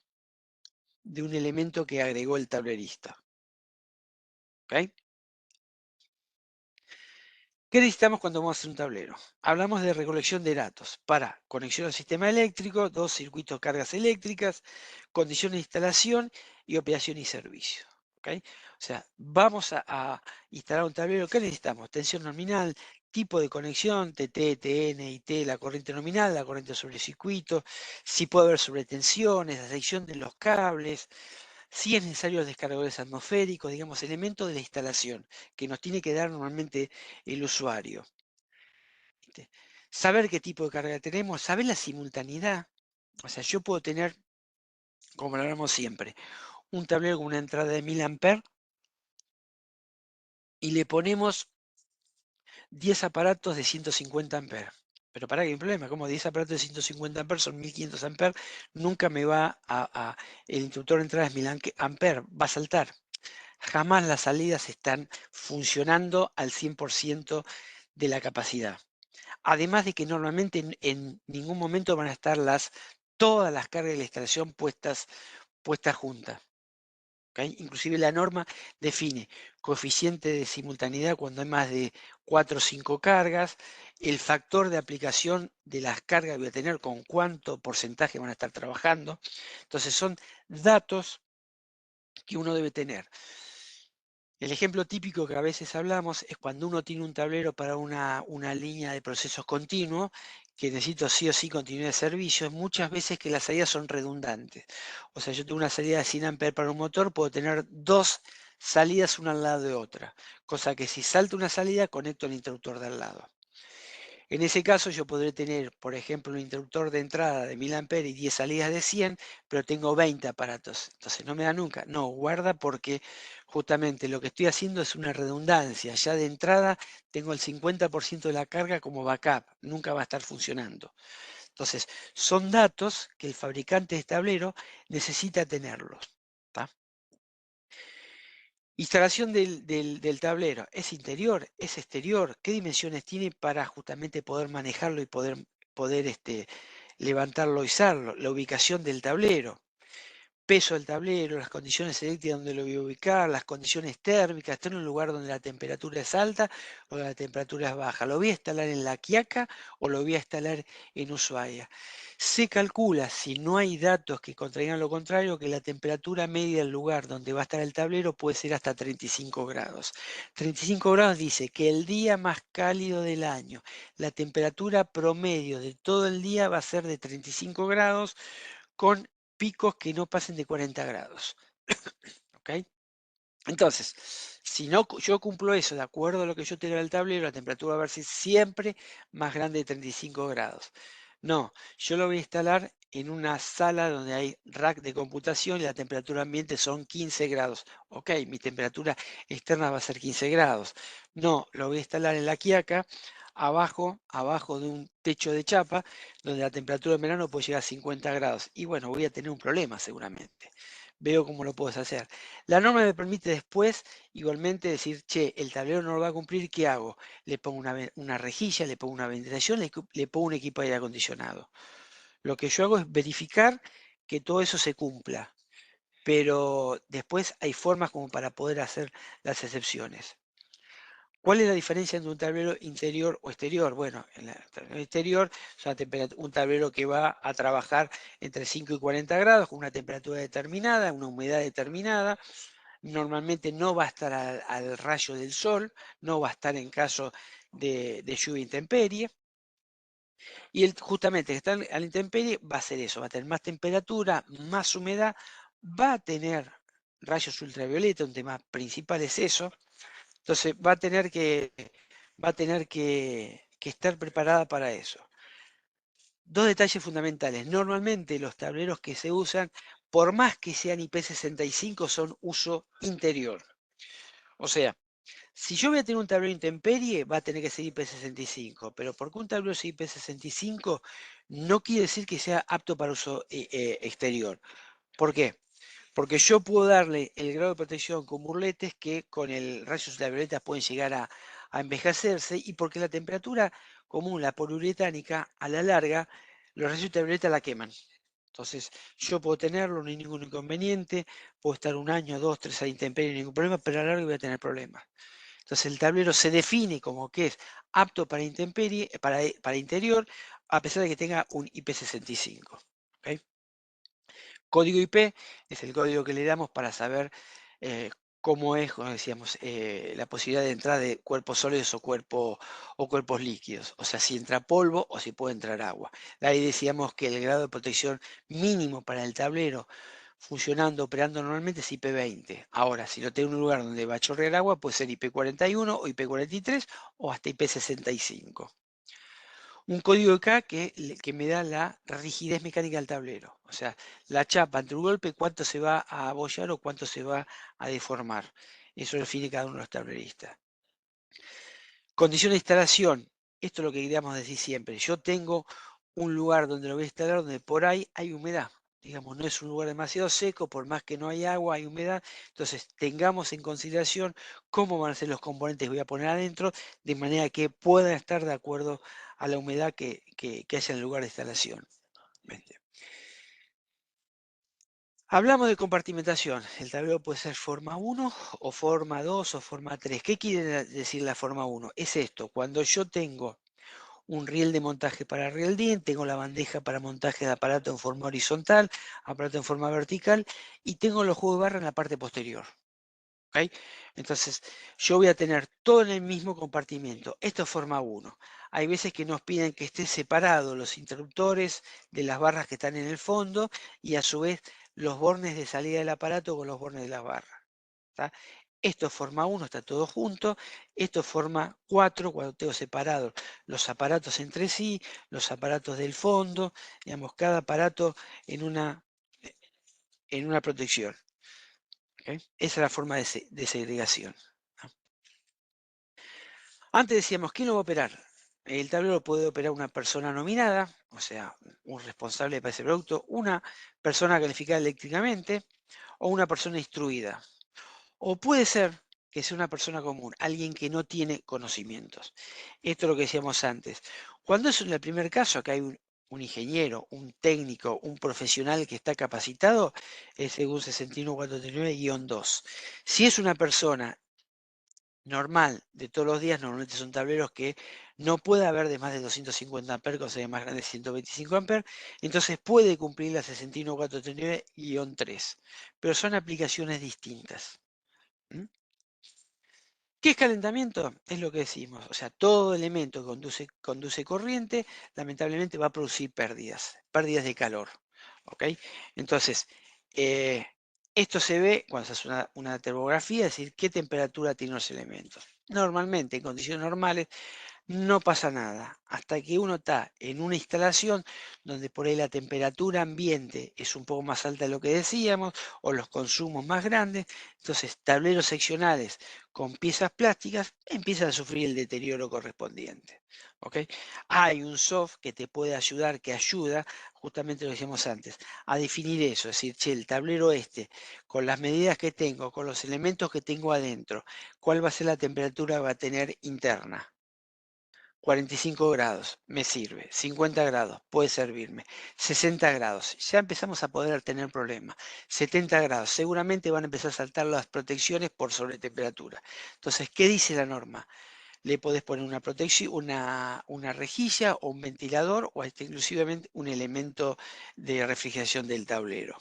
S1: de un elemento que agregó el tablerista. ¿Ok? ¿Qué necesitamos cuando vamos a hacer un tablero? Hablamos de recolección de datos para conexión al sistema eléctrico, dos circuitos de cargas eléctricas, condiciones de instalación y operación y servicio. ¿Ok? O sea, vamos a instalar un tablero. ¿Qué necesitamos? Tensión nominal, tipo de conexión, TT, TN, IT, la corriente nominal, la corriente sobre el circuito, si puede haber sobretensiones, la sección de los cables, si es necesario los descargadores atmosféricos, digamos, elementos de la instalación que nos tiene que dar normalmente el usuario. ¿Viste? Saber qué tipo de carga tenemos, saber la simultaneidad. O sea, yo puedo tener, como lo hablamos siempre, un tablero con una entrada de 1000 amperes y le ponemos 10 aparatos de 150 amperes. Pero para que hay un problema, como 10 aparatos de 150 amperes son 1500 amperes, nunca me va el interruptor de entrada es 1000 amperes, va a saltar. Jamás las salidas están funcionando al 100% de la capacidad. Además de que normalmente en ningún momento van a estar todas las cargas de la instalación puestas juntas. ¿Ok? Inclusive la norma define coeficiente de simultaneidad cuando hay más de 4 o 5 cargas, el factor de aplicación de las cargas que voy a tener, con cuánto porcentaje van a estar trabajando. Entonces son datos que uno debe tener. El ejemplo típico que a veces hablamos es cuando uno tiene un tablero para una línea de procesos continuos, que necesito sí o sí continuidad de servicios, muchas veces que las salidas son redundantes. O sea, yo tengo una salida de 100 amperes para un motor, puedo tener dos salidas una al lado de otra, cosa que si salta una salida, conecto el interruptor de al lado. En ese caso yo podré tener, por ejemplo, un interruptor de entrada de 1000 amperes y 10 salidas de 100, pero tengo 20 aparatos. Entonces no me da nunca. No, guarda porque justamente lo que estoy haciendo es una redundancia. Ya de entrada tengo el 50% de la carga como backup. Nunca va a estar funcionando. Entonces, son datos que el fabricante de tablero necesita tenerlos. ¿Tá? Instalación del tablero. ¿Es interior? ¿Es exterior? ¿Qué dimensiones tiene para justamente poder manejarlo y poder levantarlo y izarlo? La ubicación del tablero. peso del tablero, las condiciones eléctricas donde lo voy a ubicar, las condiciones térmicas, está en un lugar donde la temperatura es alta o la temperatura es baja. ¿Lo voy a instalar en la Quiaca o lo voy a instalar en Ushuaia? Se calcula, si no hay datos que contraigan lo contrario, que la temperatura media del lugar donde va a estar el tablero puede ser hasta 35 grados. 35 grados dice que el día más cálido del año, la temperatura promedio de todo el día va a ser de 35 grados con picos que no pasen de 40 grados. ¿Ok? Entonces, si no, yo cumplo eso de acuerdo a lo que yo tenga en el tablero, la temperatura va a ser siempre más grande de 35 grados. No, yo lo voy a instalar en una sala donde hay rack de computación y la temperatura ambiente son 15 grados. Ok, mi temperatura externa va a ser 15 grados. No, lo voy a instalar en la Quiaca, abajo de un techo de chapa, donde la temperatura en verano puede llegar a 50 grados. Y bueno, voy a tener un problema seguramente. Veo cómo lo puedes hacer. La norma me permite después igualmente decir, che, el tablero no lo va a cumplir, ¿qué hago? Le pongo una rejilla, le pongo una ventilación, le pongo un equipo de aire acondicionado. Lo que yo hago es verificar que todo eso se cumpla, pero después hay formas como para poder hacer las excepciones. ¿Cuál es la diferencia entre un tablero interior o exterior? Bueno, en el tablero exterior es un tablero que va a trabajar entre 5 y 40 grados con una temperatura determinada, una humedad determinada. Normalmente no va a estar al rayo del sol, no va a estar en caso de lluvia intemperie. Y justamente que está a la intemperie va a ser eso, va a tener más temperatura, más humedad, va a tener rayos ultravioleta, un tema principal es eso. Entonces va a tener que estar preparada para eso. Dos detalles fundamentales. Normalmente los tableros que se usan, por más que sean IP65, son uso interior. O sea, si yo voy a tener un tablero intemperie, va a tener que ser IP65, pero porque un tablero es IP65 no quiere decir que sea apto para uso exterior. ¿Por qué? Porque yo puedo darle el grado de protección con burletes que con el rayos ultravioleta pueden llegar a envejecerse y porque la temperatura común, la poliuretánica, a la larga, los rayos ultravioleta la queman. Entonces, yo puedo tenerlo, no hay ningún inconveniente, puedo estar un año, dos, tres a intemperie, ningún problema, pero a la larga voy a tener problemas. Entonces el tablero se define como que es apto para intemperie, para interior, a pesar de que tenga un IP65. ¿Okay? Código IP es el código que le damos para saber cómo es, como decíamos, la posibilidad de entrada de cuerpos sólidos o cuerpos líquidos. O sea, si entra polvo o si puede entrar agua. Ahí decíamos que el grado de protección mínimo para el tablero funcionando, operando normalmente es IP20. Ahora, si lo tengo en un lugar donde va a chorrear agua, puede ser IP41 o IP43 o hasta IP65. Un código de K que me da la rigidez mecánica del tablero. O sea, la chapa ante un golpe, cuánto se va a abollar o cuánto se va a deformar. Eso lo define cada uno de los tableristas. Condición de instalación. Esto es lo que queríamos decir siempre. Yo tengo un lugar donde lo voy a instalar donde por ahí hay humedad. Digamos, no es un lugar demasiado seco, por más que no hay agua, hay humedad. Entonces, tengamos en consideración cómo van a ser los componentes que voy a poner adentro, de manera que puedan estar de acuerdo a la humedad que haya en el lugar de instalación. Hablamos de compartimentación. El tablero puede ser forma 1 o forma 2 o forma 3. ¿Qué quiere decir la forma 1? Es esto, cuando yo tengo un riel de montaje para riel DIN, tengo la bandeja para montaje de aparato en forma horizontal, aparato en forma vertical y tengo los juegos de barra en la parte posterior. ¿Okay? Entonces, yo voy a tener todo en el mismo compartimento. Esto es forma 1. Hay veces que nos piden que esté separado los interruptores de las barras que están en el fondo y a su vez los bornes de salida del aparato con los bornes de las barras. ¿Tá? Esto es forma 1, está todo junto. Esto es forma 4, cuando tengo separados los aparatos entre sí, los aparatos del fondo, digamos, cada aparato en una protección. ¿Okay? Esa es la forma de segregación. Antes decíamos, ¿quién lo va a operar? El tablero puede operar una persona nominada, o sea, un responsable para ese producto, una persona calificada eléctricamente o una persona instruida. O puede ser que sea una persona común, alguien que no tiene conocimientos. Esto es lo que decíamos antes. Cuando es en el primer caso, acá hay un ingeniero, un técnico, un profesional que está capacitado, es según 61439-2. Si es una persona normal de todos los días, normalmente son tableros que no puede haber de más de 250 amperes, cosa de más grande de 125 amperes, entonces puede cumplir la 61439-3, pero son aplicaciones distintas. ¿Mm? ¿Qué es calentamiento? Es lo que decimos, o sea, todo elemento que conduce corriente, lamentablemente va a producir pérdidas de calor, ¿ok? Entonces, eh, esto se ve cuando se hace una termografía, es decir, qué temperatura tienen los elementos. Normalmente, en condiciones normales, no pasa nada, hasta que uno está en una instalación donde por ahí la temperatura ambiente es un poco más alta de lo que decíamos, o los consumos más grandes, entonces tableros seccionales con piezas plásticas empiezan a sufrir el deterioro correspondiente. ¿Ok? Hay un soft que te puede ayudar, que ayuda, justamente lo que decíamos antes, a definir eso, es decir, che, el tablero este, con las medidas que tengo, con los elementos que tengo adentro, ¿cuál va a ser la temperatura que va a tener interna? 45 grados, me sirve. 50 grados, puede servirme. 60 grados, ya empezamos a poder tener problemas. 70 grados, seguramente van a empezar a saltar las protecciones por sobretemperatura. Entonces, ¿qué dice la norma? Le podés poner una protección, una rejilla o un ventilador o hasta inclusivamente un elemento de refrigeración del tablero.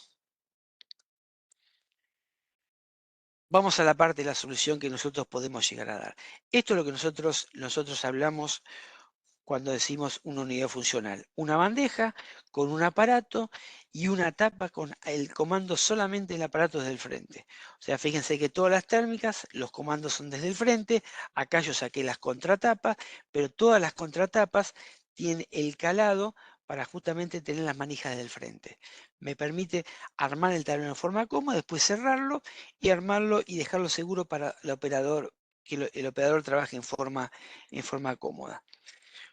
S1: Vamos a la parte de la solución que nosotros podemos llegar a dar. Esto es lo que nosotros hablamos cuando decimos una unidad funcional. Una bandeja con un aparato y una tapa con el comando solamente del aparato desde el frente. O sea, fíjense que todas las térmicas, los comandos son desde el frente. Acá yo saqué las contratapas, pero todas las contratapas tienen el calado para justamente tener las manijas del frente. Me permite armar el tablero en forma cómoda, después cerrarlo y armarlo y dejarlo seguro para el operador, que el operador trabaje en forma cómoda.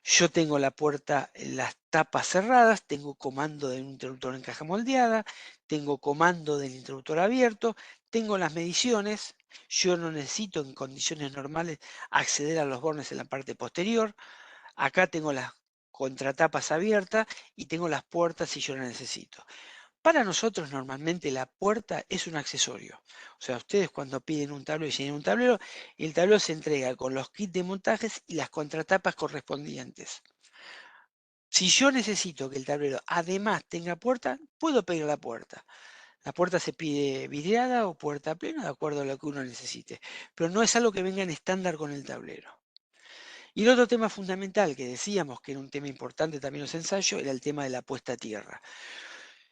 S1: Yo tengo la puerta, las tapas cerradas, tengo comando del interruptor en caja moldeada, tengo comando del interruptor abierto, tengo las mediciones. Yo no necesito en condiciones normales acceder a los bornes en la parte posterior. Acá tengo las contratapas abiertas y tengo las puertas si yo las necesito. Para nosotros normalmente la puerta es un accesorio. O sea, ustedes cuando piden un tablero y tienen un tablero, el tablero se entrega con los kits de montajes y las contratapas correspondientes. Si yo necesito que el tablero además tenga puerta, puedo pedir la puerta. La puerta se pide vidriada o puerta plena, de acuerdo a lo que uno necesite. Pero no es algo que venga en estándar con el tablero. Y el otro tema fundamental que decíamos que era un tema importante también en los ensayos era el tema de la puesta a tierra.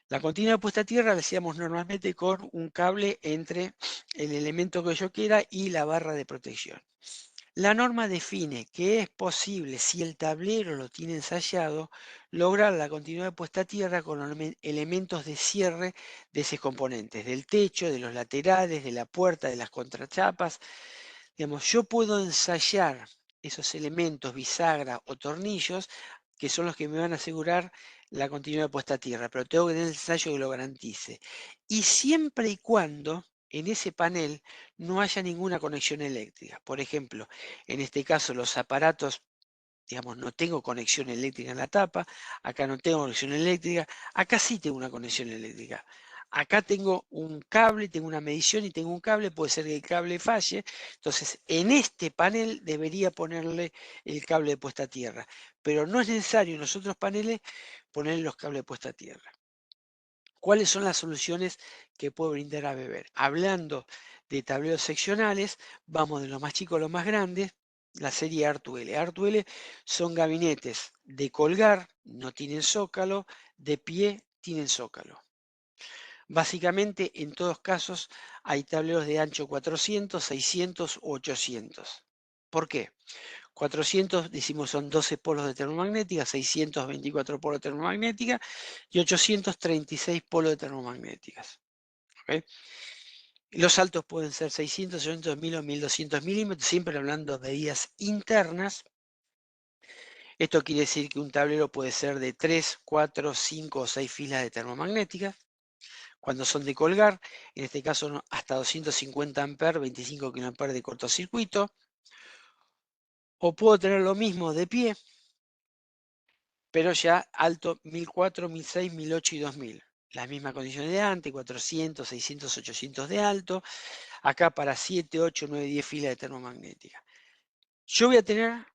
S1: La continua de puesta a tierra la hacíamos normalmente con un cable entre el elemento que yo quiera y la barra de protección. La norma define que es posible, si el tablero lo tiene ensayado, lograr la continuidad de puesta a tierra con elementos de cierre de esos componentes, del techo, de los laterales, de la puerta, de las contrachapas. Digamos, yo puedo ensayar esos elementos, bisagra o tornillos, que son los que me van a asegurar la continuidad de puesta a tierra, pero tengo que tener el ensayo que lo garantice. Y siempre y cuando en ese panel no haya ninguna conexión eléctrica. Por ejemplo, en este caso los aparatos, digamos, no tengo conexión eléctrica en la tapa, acá no tengo conexión eléctrica, acá sí tengo una conexión eléctrica. Acá tengo un cable, tengo una medición y tengo un cable, puede ser que el cable falle. Entonces, en este panel debería ponerle el cable de puesta a tierra, pero no es necesario en los otros paneles ponerle los cables de puesta a tierra. ¿Cuáles son las soluciones que puedo brindar a Beber? Hablando de tableros seccionales, vamos de lo más chico a lo más grande, la serie Artuele. Artuele son gabinetes de colgar, no tienen zócalo, de pie tienen zócalo. Básicamente, en todos casos, hay tableros de ancho 400, 600 u 800. ¿Por qué? 400, decimos, son 12 polos de termomagnética, 624 polos de termomagnética y 836 polos de termomagnéticas. ¿Ok? Los altos pueden ser 600, 800, 1000 o 1200 milímetros, siempre hablando de medidas internas. Esto quiere decir que un tablero puede ser de 3, 4, 5 o 6 filas de termomagnética. Cuando son de colgar, en este caso hasta 250 amperes, 25 kA de cortocircuito. O puedo tener lo mismo de pie, pero ya alto 1004, 1006, 1008 y 2000. Las mismas condiciones de antes, 400, 600, 800 de alto. Acá para 7, 8, 9, 10 filas de termomagnética. Yo voy a tener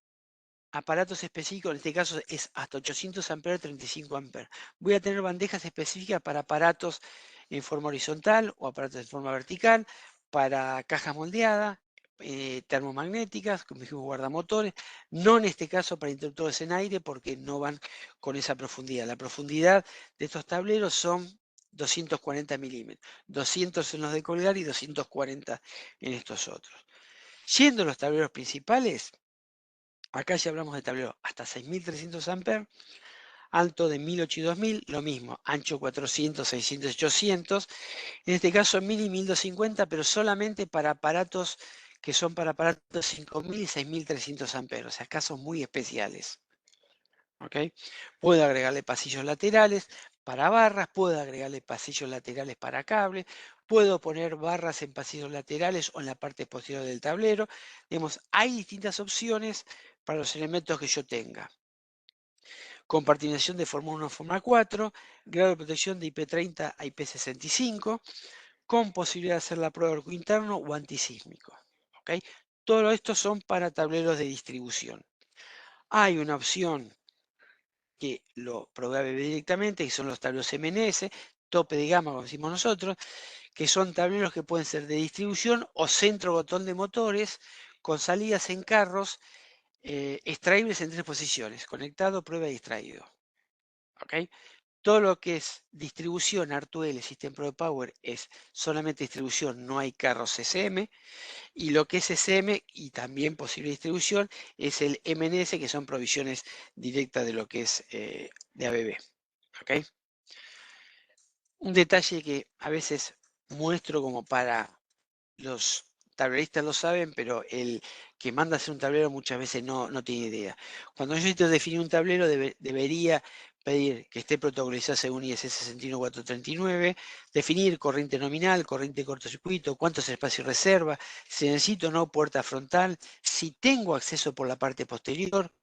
S1: aparatos específicos, en este caso es hasta 800 amperes, 35 amperes. Voy a tener bandejas específicas para aparatos en forma horizontal o aparatos en forma vertical, para cajas moldeadas, termomagnéticas, como dijimos, guardamotores, no en este caso para interruptores en aire porque no van con esa profundidad. La profundidad de estos tableros son 240 milímetros, 200 en los de colgar y 240 en estos otros. Yendo a los tableros principales, acá ya hablamos de tablero hasta 6.300 amperes, alto de 1.008 y 2.000, lo mismo, ancho 400, 600, 800, en este caso 1.000 y 1.250, pero solamente para aparatos que son para aparatos 5.000 y 6.300 amperes, o sea, casos muy especiales. ¿Ok? Puedo agregarle pasillos laterales para barras, puedo agregarle pasillos laterales para cable, puedo poner barras en pasillos laterales o en la parte posterior del tablero. Digamos, hay distintas opciones para los elementos que yo tenga. Compartimentation de forma 1 a forma 4, grado de protección de IP30 a IP65, con posibilidad de hacer la prueba de arco interno o antisísmico. ¿Ok? Todo esto son para tableros de distribución. Hay una opción que lo probé directamente, que son los tableros MNS, tope de gama, como decimos nosotros, que son tableros que pueden ser de distribución o centro botón de motores con salidas en carros extraíbles en 3 posiciones, conectado, prueba y extraído. ¿Ok? Todo lo que es distribución, Artuel, System Pro Power, es solamente distribución, no hay carros CCM. Y lo que es SM y también posible distribución es el MNS, que son provisiones directas de lo que es de ABB. ¿Ok? Un detalle que a veces muestro como para los tableristas lo saben, pero el que manda a hacer un tablero muchas veces no tiene idea. Cuando yo necesito definir un tablero, debería pedir que esté protocolizado según ISS 61439, definir corriente nominal, corriente de cortocircuito, cuánto es el espacio de reserva, si necesito o no puerta frontal, si tengo acceso por la parte posterior,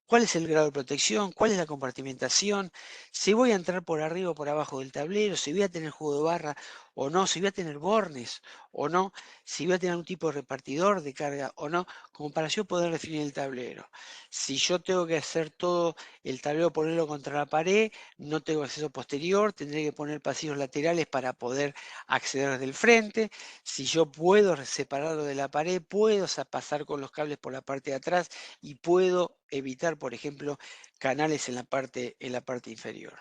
S1: cuál es el grado de protección, cuál es la compartimentación, si voy a entrar por arriba o por abajo del tablero, si voy a tener juego de barra o no, si voy a tener bornes o no, si voy a tener un tipo de repartidor de carga o no, como para yo poder definir el tablero. Si yo tengo que hacer todo el tablero, ponerlo contra la pared, no tengo acceso posterior, tendré que poner pasillos laterales para poder acceder del frente. Si yo puedo separarlo de la pared, puedo pasar con los cables por la parte de atrás y puedo evitar, por ejemplo, canales en la parte inferior.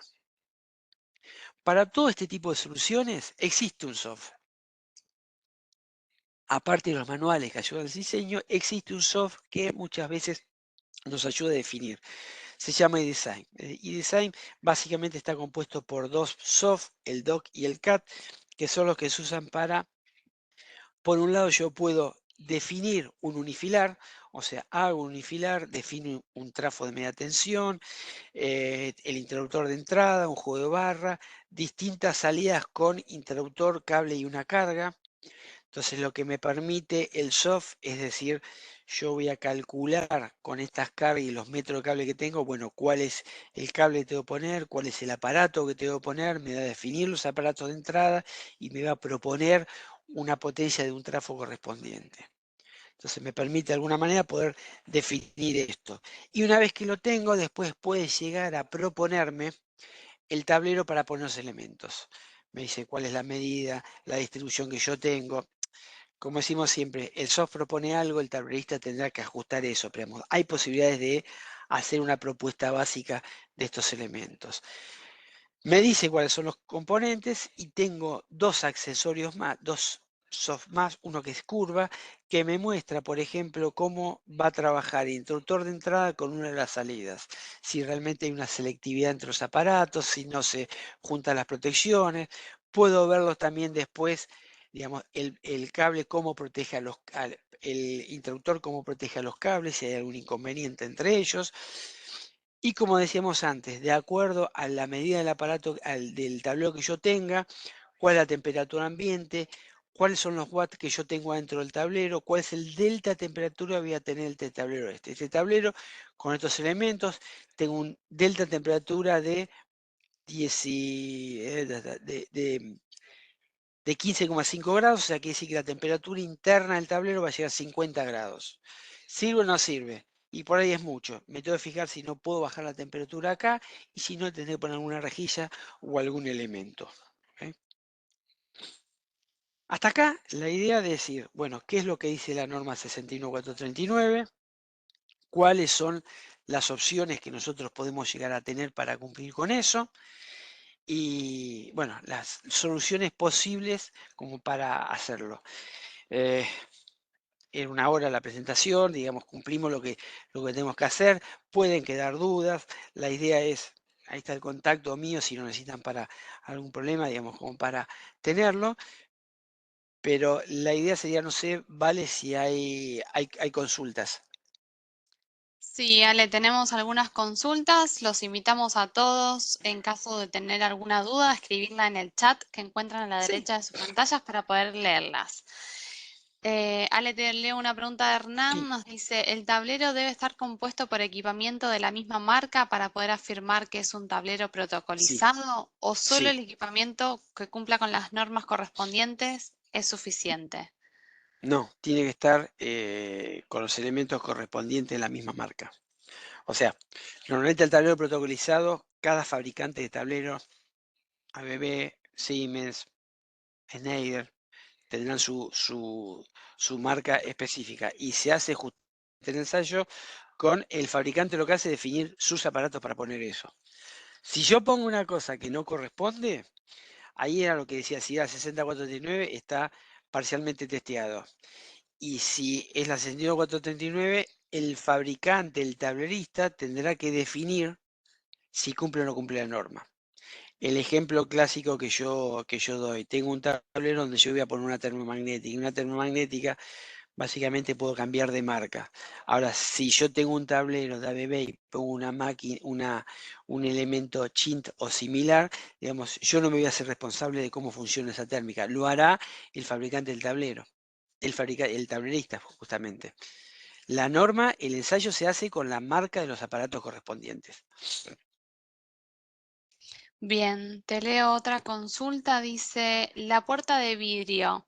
S1: Para todo este tipo de soluciones existe un software. Aparte de los manuales que ayudan al diseño, existe un software que muchas veces nos ayuda a definir. Se llama eDesign. eDesign básicamente está compuesto por dos soft, el dock y el cat, que son los que se usan para, por un lado, yo puedo definir un unifilar, o sea, hago un unifilar, defino un trafo de media tensión, el interruptor de entrada, un juego de barra, distintas salidas con interruptor, cable y una carga. Entonces lo que me permite el soft es decir, yo voy a calcular con estas cargas y los metros de cable que tengo, bueno, cuál es el cable que tengo que poner, cuál es el aparato que tengo que poner, me va a definir los aparatos de entrada y me va a proponer una potencia de un trafo correspondiente. Entonces me permite de alguna manera poder definir esto. Y una vez que lo tengo, después puede llegar a proponerme el tablero para poner los elementos. Me dice cuál es la medida, la distribución que yo tengo. Como decimos siempre, el soft propone algo, el tablerista tendrá que ajustar eso. Pero hay posibilidades de hacer una propuesta básica de estos elementos. Me dice cuáles son los componentes y tengo dos accesorios más, dos soft más, uno que es curva, que me muestra, por ejemplo, cómo va a trabajar el interruptor de entrada con una de las salidas, si realmente hay una selectividad entre los aparatos, si no se juntan las protecciones. Puedo verlos también después, digamos, el cable cómo protege el interruptor cómo protege a los cables, si hay algún inconveniente entre ellos. Y como decíamos antes, de acuerdo a la medida del aparato, del tablero que yo tenga, cuál es la temperatura ambiente, cuáles son los watts que yo tengo adentro del tablero, cuál es el delta de temperatura que voy a tener este tablero. Este tablero, con estos elementos, tengo un delta de temperatura de 15,5 grados, o sea, quiere decir que la temperatura interna del tablero va a llegar a 50 grados. ¿Sirve o no sirve? Y por ahí es mucho. Me tengo que fijar si no puedo bajar la temperatura acá y si no, tendré que poner alguna rejilla o algún elemento. ¿Ok? Hasta acá la idea de decir, bueno, ¿qué es lo que dice la norma 61439? ¿Cuáles son las opciones que nosotros podemos llegar a tener para cumplir con eso? Y bueno, las soluciones posibles como para hacerlo. En una hora la presentación, digamos, cumplimos lo que tenemos que hacer, pueden quedar dudas, la idea es, ahí está el contacto mío si lo necesitan para algún problema, digamos, como para tenerlo, pero la idea sería, no sé, vale si hay consultas.
S2: Sí, Ale, tenemos algunas consultas. Los invitamos a todos, en caso de tener alguna duda, a escribirla en el chat que encuentran a la
S1: Sí,
S2: derecha de sus pantallas para poder leerlas. Ale, te leo una pregunta de
S1: sí,
S2: Hernán. Nos dice, ¿el tablero debe estar compuesto por equipamiento de la misma marca para poder afirmar que es un tablero
S1: sí,
S2: protocolizado o solo
S1: sí.
S2: el equipamiento que cumpla con las normas correspondientes es suficiente?
S1: No, tiene que estar con los elementos correspondientes en la misma marca. O sea, normalmente el tablero protocolizado, cada fabricante de tablero, ABB, Siemens, Schneider, tendrán su marca específica y se hace justamente el ensayo con el fabricante, lo que hace es definir sus aparatos para poner eso. Si yo pongo una cosa que no corresponde, ahí era lo que decía, si era 60439 está parcialmente testeado. Y si es la 61439, el fabricante, el tablerista, tendrá que definir si cumple o no cumple la norma. El ejemplo clásico que yo doy, tengo un tablero donde yo voy a poner una termomagnética, y una termomagnética básicamente puedo cambiar de marca. Ahora, si yo tengo un tablero de ABB y pongo una máquina, un elemento Chint o similar, digamos, yo no me voy a hacer responsable de cómo funciona esa térmica. Lo hará el fabricante del tablero, el tablerista, justamente. La norma, el ensayo se hace con la marca de los aparatos correspondientes.
S2: Bien, te leo otra consulta. Dice, ¿la puerta de vidrio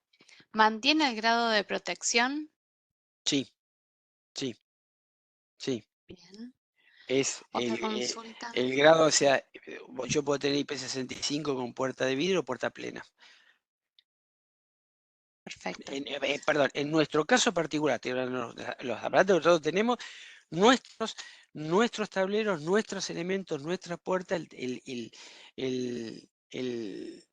S2: mantiene el grado de protección?
S1: Sí, sí, sí.
S2: Bien.
S1: Es
S2: Otra consulta.
S1: el grado, o sea, yo puedo tener IP65 con puerta de vidrio o puerta plena.
S2: Perfecto.
S1: Perdón, en nuestro caso particular, los aparatos que nosotros tenemos, nuestros tableros, nuestros elementos, nuestra puerta, el-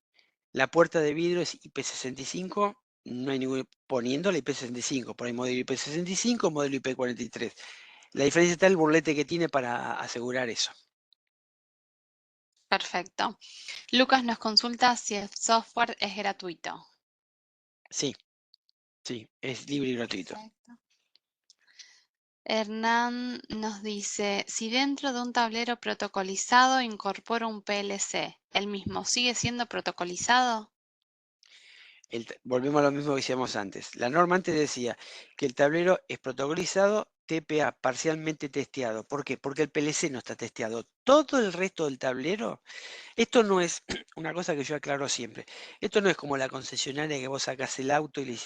S1: la puerta de vidrio es IP65, no hay ningún, poniendo la IP65, por ahí modelo IP65, modelo IP43. La diferencia está en el burlete que tiene para asegurar eso.
S2: Perfecto. Lucas nos consulta si el software es gratuito.
S1: Sí, sí, es libre y gratuito.
S2: Perfecto. Hernán nos dice, si dentro de un tablero protocolizado incorporo un PLC, ¿el mismo sigue siendo protocolizado?
S1: Volvemos a lo mismo que decíamos antes. La norma antes decía que el tablero es protocolizado, TPA, parcialmente testeado. ¿Por qué? Porque el PLC no está testeado. Todo el resto del tablero, esto no es una cosa que yo aclaro siempre. Esto no es como la concesionaria que vos sacás el auto y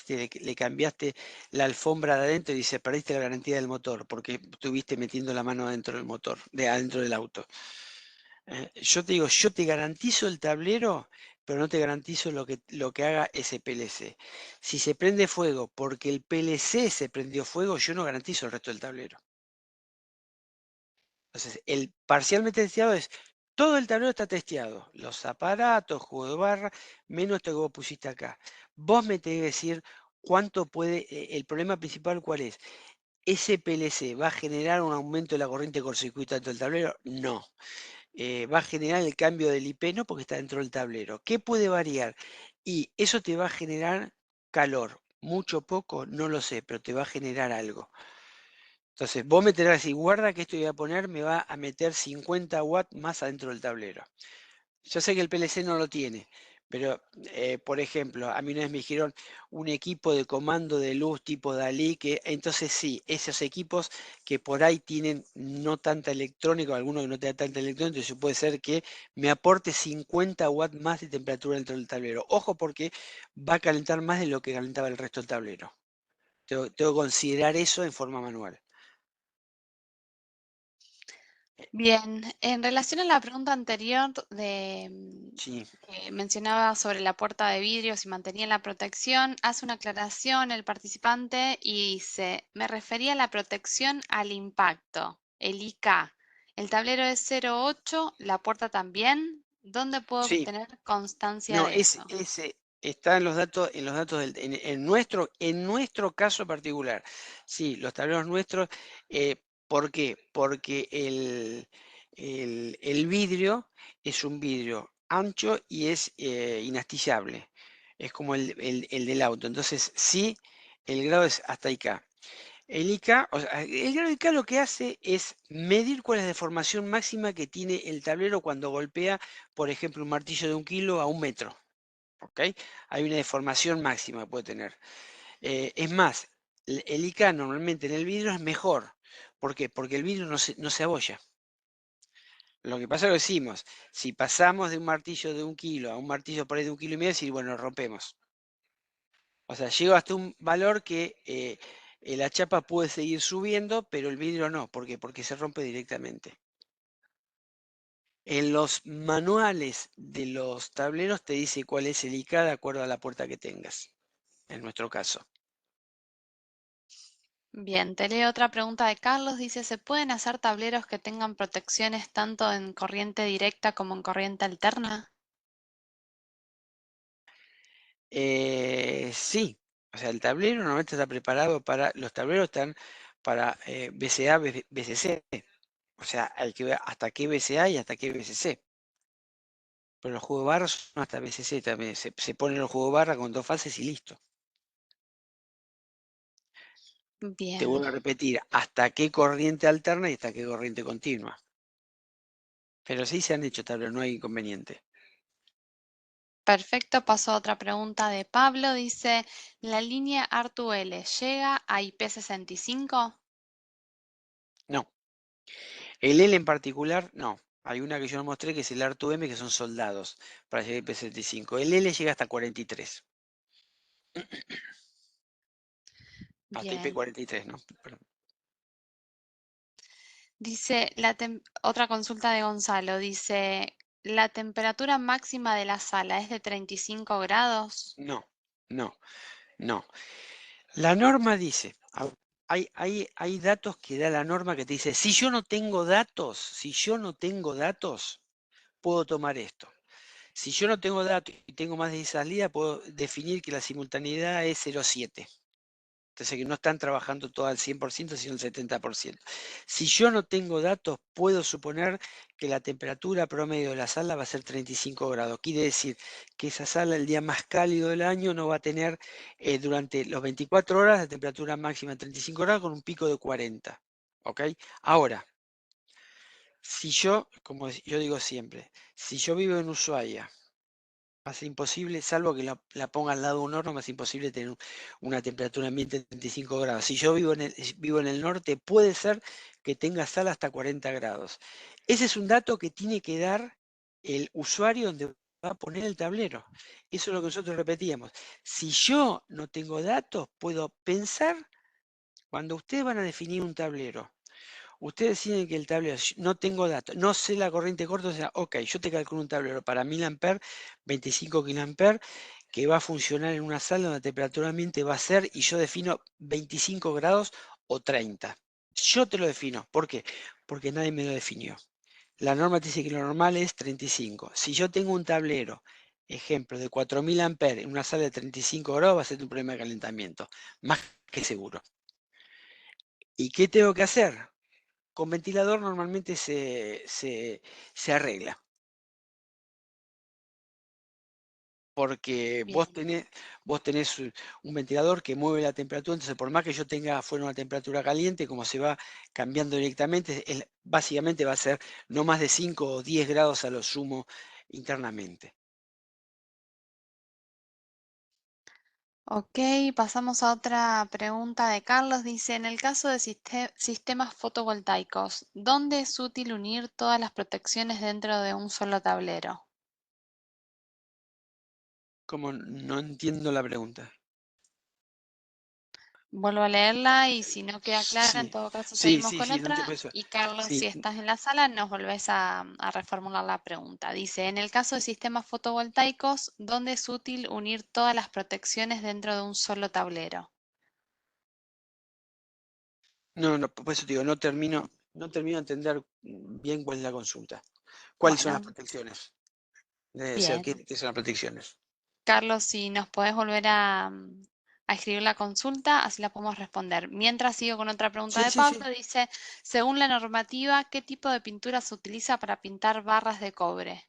S1: le cambiaste la alfombra de adentro y dice, perdiste la garantía del motor porque estuviste metiendo la mano adentro del motor, adentro del auto. Yo te digo, yo te garantizo el tablero, pero no te garantizo lo que haga ese PLC. Si se prende fuego porque el PLC se prendió fuego, yo no garantizo el resto del tablero. Entonces, el parcialmente testeado es, todo el tablero está testeado, los aparatos, juego de barra, menos esto que vos pusiste acá. Vos me tenés que decir cuánto puede, el problema principal cuál es. ¿Ese PLC va a generar un aumento de la corriente cortocircuito dentro del tablero? No. Va a generar el cambio del IP, no porque está dentro del tablero. ¿Qué puede variar? Y eso te va a generar calor. Mucho, poco, no lo sé, pero te va a generar algo. Entonces, vos me tenés que decir, guarda que esto voy a poner, me va a meter 50 watts más adentro del tablero. Yo sé que el PLC no lo tiene, Pero, por ejemplo, a mí una vez me dijeron un equipo de comando de luz tipo Dalí, que entonces sí, esos equipos que por ahí tienen no tanta electrónica, alguno que no tenga tanta electrónica, entonces puede ser que me aporte 50 watts más de temperatura dentro del tablero. Ojo porque va a calentar más de lo que calentaba el resto del tablero. Tengo que considerar eso en forma manual.
S2: Bien, en relación a la pregunta anterior
S1: Sí,
S2: que mencionaba sobre la puerta de vidrio, si mantenía la protección, hace una aclaración el participante y dice, me refería a la protección al impacto, el IK. El tablero es 0,8, la puerta también. ¿Dónde puedo
S1: sí.
S2: obtener constancia
S1: No,
S2: de eso?
S1: ese está en los datos en nuestro caso particular. Sí, los tableros nuestros, ¿por qué? Porque el vidrio es un vidrio ancho y es inastillable. Es como el del auto. Entonces, sí, el grado es hasta IK. El IK, o sea, el grado IK lo que hace es medir cuál es la deformación máxima que tiene el tablero cuando golpea, por ejemplo, un martillo de 1 kilo a 1 metro. ¿Ok? Hay una deformación máxima que puede tener. Es más, el IK normalmente en el vidrio es mejor. ¿Por qué? Porque el vidrio no se abolla. Lo que pasa es que decimos, si pasamos de un martillo de 1 kilo a un martillo por ahí de 1,5 kilos, decir, bueno, rompemos. O sea, llego hasta un valor que la chapa puede seguir subiendo, pero el vidrio no. ¿Por qué? Porque se rompe directamente. En los manuales de los tableros te dice cuál es el IK de acuerdo a la puerta que tengas, en nuestro caso.
S2: Bien, te leo otra pregunta de Carlos. Dice, ¿se pueden hacer tableros que tengan protecciones tanto en corriente directa como en corriente alterna?
S1: Sí, o sea, el tablero normalmente está preparado los tableros están para VCA, VCC, o sea, hay que ver hasta qué VCA y hasta qué VCC. Pero los juegos de barra son hasta VCC también, se ponen los juegos de barra con 2 fases y listo. Te
S2: Bien.
S1: vuelvo a repetir, hasta qué corriente alterna y hasta qué corriente continua. Pero sí se han hecho tableros, no hay inconveniente.
S2: Perfecto, paso a otra pregunta de Pablo. Dice, ¿la línea ARTUL llega a IP65?
S1: No, el L en particular, no. Hay una que yo no mostré que es el ARTU-M, que son soldados para llegar a IP75. El L llega hasta 43. Hasta
S2: Bien.
S1: IP43, ¿no? Perdón.
S2: Dice, otra consulta de Gonzalo. Dice, ¿la temperatura máxima de la sala es de 35 grados?
S1: No, no, no. La norma dice, hay datos que da la norma que te dice, si yo no tengo datos, puedo tomar esto. Si yo no tengo datos y tengo más de 10 salidas, puedo definir que la simultaneidad es 0,7. Entonces que no están trabajando todo al 100%, sino el 70%. Si yo no tengo datos, puedo suponer que la temperatura promedio de la sala va a ser 35 grados. Quiere decir que esa sala, el día más cálido del año, no va a tener durante los 24 horas la temperatura máxima de 35 grados con un pico de 40. ¿Ok? Ahora, si yo, como yo digo siempre, si yo vivo en Ushuaia, va a ser imposible, salvo que la ponga al lado de un horno, va a ser imposible tener una temperatura ambiente de 35 grados. Si yo vivo en el norte, puede ser que tenga sala hasta 40 grados. Ese es un dato que tiene que dar el usuario donde va a poner el tablero. Eso es lo que nosotros repetíamos. Si yo no tengo datos, puedo pensar, cuando ustedes van a definir un tablero, ustedes deciden que el tablero, no tengo datos, no sé la corriente corta, o sea, ok, yo te calculo un tablero para 1000 amperes, 25 kiloamperes, que va a funcionar en una sala donde la temperatura ambiente va a ser, y yo defino 25 grados o 30. Yo te lo defino. ¿Por qué? Porque nadie me lo definió. La norma te dice que lo normal es 35. Si yo tengo un tablero, ejemplo, de 4000 amperes en una sala de 35 grados, va a ser un problema de calentamiento, más que seguro. ¿Y qué tengo que hacer? Con ventilador normalmente se arregla, porque
S2: Bien.
S1: vos tenés un ventilador que mueve la temperatura, entonces por más que yo tenga afuera una temperatura caliente, como se va cambiando directamente, básicamente va a ser no más de 5 o 10 grados a lo sumo internamente.
S2: Ok, pasamos a otra pregunta de Carlos. Dice, en el caso de sistemas fotovoltaicos, ¿dónde es útil unir todas las protecciones dentro de un solo tablero?
S1: Como no entiendo la pregunta.
S2: Vuelvo a leerla y si no queda clara, en
S1: Sí,
S2: todo caso
S1: sí,
S2: seguimos
S1: sí,
S2: con
S1: sí, no entiendo
S2: otra.
S1: eso.
S2: Y Carlos, si
S1: Sí,
S2: estás en la sala, nos volvés a reformular la pregunta. Dice, en el caso de sistemas fotovoltaicos, ¿dónde es útil unir todas las protecciones dentro de un solo tablero?
S1: no, no, por eso te digo, no termino de entender bien cuál es la consulta. ¿Cuáles son las
S2: Bueno,
S1: protecciones? O sea,
S2: bien.
S1: ¿qué son las protecciones?
S2: Carlos, si nos podés volver a escribir la consulta, así la podemos responder. Mientras sigo con otra pregunta
S1: Sí,
S2: de
S1: sí,
S2: Pablo,
S1: sí.
S2: dice, según la normativa, ¿qué tipo de pintura se utiliza para pintar barras de cobre?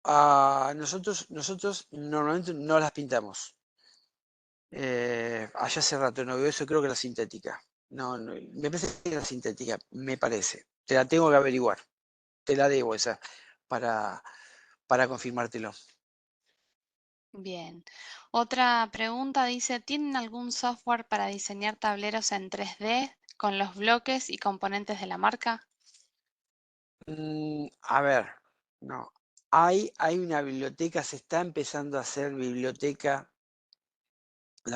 S1: Nosotros normalmente no las pintamos. Allá hace rato no veo eso, creo que la sintética. No, no, me parece que la sintética, me parece. Te la tengo que averiguar. Te la debo esa para, para confirmártelo.
S2: Bien. Otra pregunta dice, ¿tienen algún software para diseñar tableros en 3D con los bloques y componentes de la marca?
S1: A ver, no. Hay una biblioteca, se está empezando a hacer las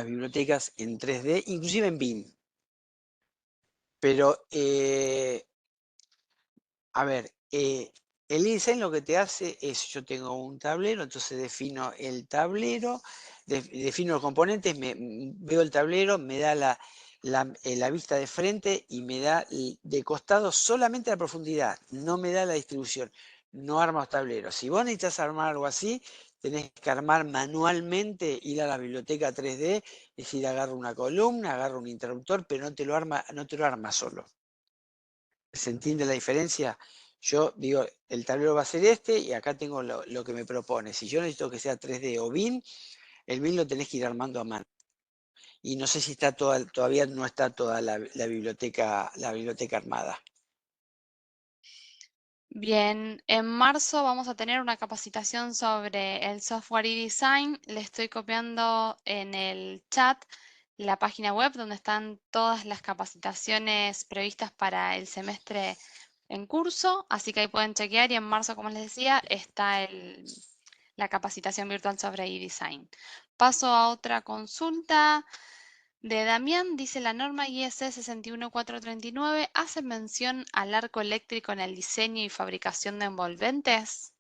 S1: bibliotecas en 3D, inclusive en BIM. Pero, a ver, el InDesign lo que te hace es, yo tengo un tablero, entonces defino el tablero, defino los componentes, veo el tablero, me da la vista de frente y me da de costado solamente la profundidad, no me da la distribución, no arma los tableros. Si vos necesitas armar algo así, tenés que armar manualmente, ir a la biblioteca 3D, es decir, agarro una columna, agarro un interruptor, pero no te lo arma solo. ¿Se entiende la diferencia? Yo digo, el tablero va a ser este y acá tengo lo que me propone. Si yo necesito que sea 3D o BIM, el BIM lo tenés que ir armando a mano. Y no sé si está todavía no está toda la biblioteca armada.
S2: Bien, en marzo vamos a tener una capacitación sobre el software eDesign. Le estoy copiando en el chat la página web donde están todas las capacitaciones previstas para el semestre en curso, así que ahí pueden chequear y en marzo, como les decía, está la capacitación virtual sobre eDesign. Paso a otra consulta. De Damián dice la norma IS 61439 hace mención al arco eléctrico en el diseño y fabricación de envolventes.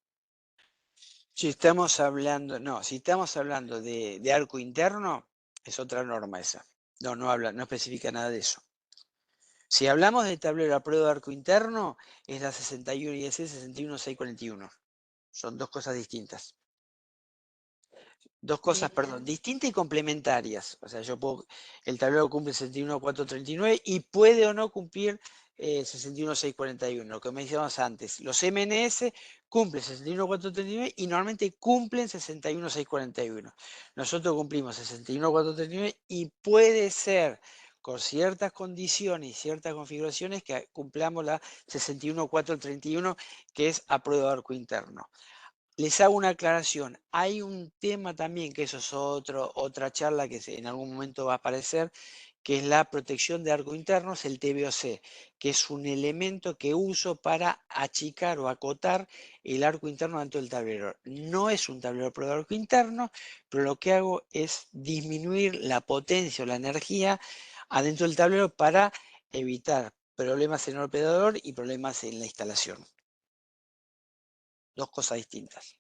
S1: Si estamos hablando de arco interno, es otra norma esa. No especifica nada de eso. Si hablamos de tablero a prueba de arco interno, es la 61 IS 61641. Son dos cosas distintas. Dos cosas, perdón,
S2: Bien,
S1: distintas y complementarias. O sea, el tablero cumple 61.439 y puede o no cumplir 61.641, lo que mencionamos antes. Los MNS cumplen 61.439 y normalmente cumplen 61.641. Nosotros cumplimos 61.439 y puede ser con ciertas condiciones y ciertas configuraciones que cumplamos la 61.431, que es a prueba de arco interno. Les hago una aclaración. Hay un tema también, que eso es otra charla que en algún momento va a aparecer, que es la protección de arco internos, el TBOC, que es un elemento que uso para achicar o acotar el arco interno dentro del tablero. No es un tablero de arco interno, pero lo que hago es disminuir la potencia o la energía adentro del tablero para evitar problemas en el operador y problemas en la instalación. Dos cosas distintas.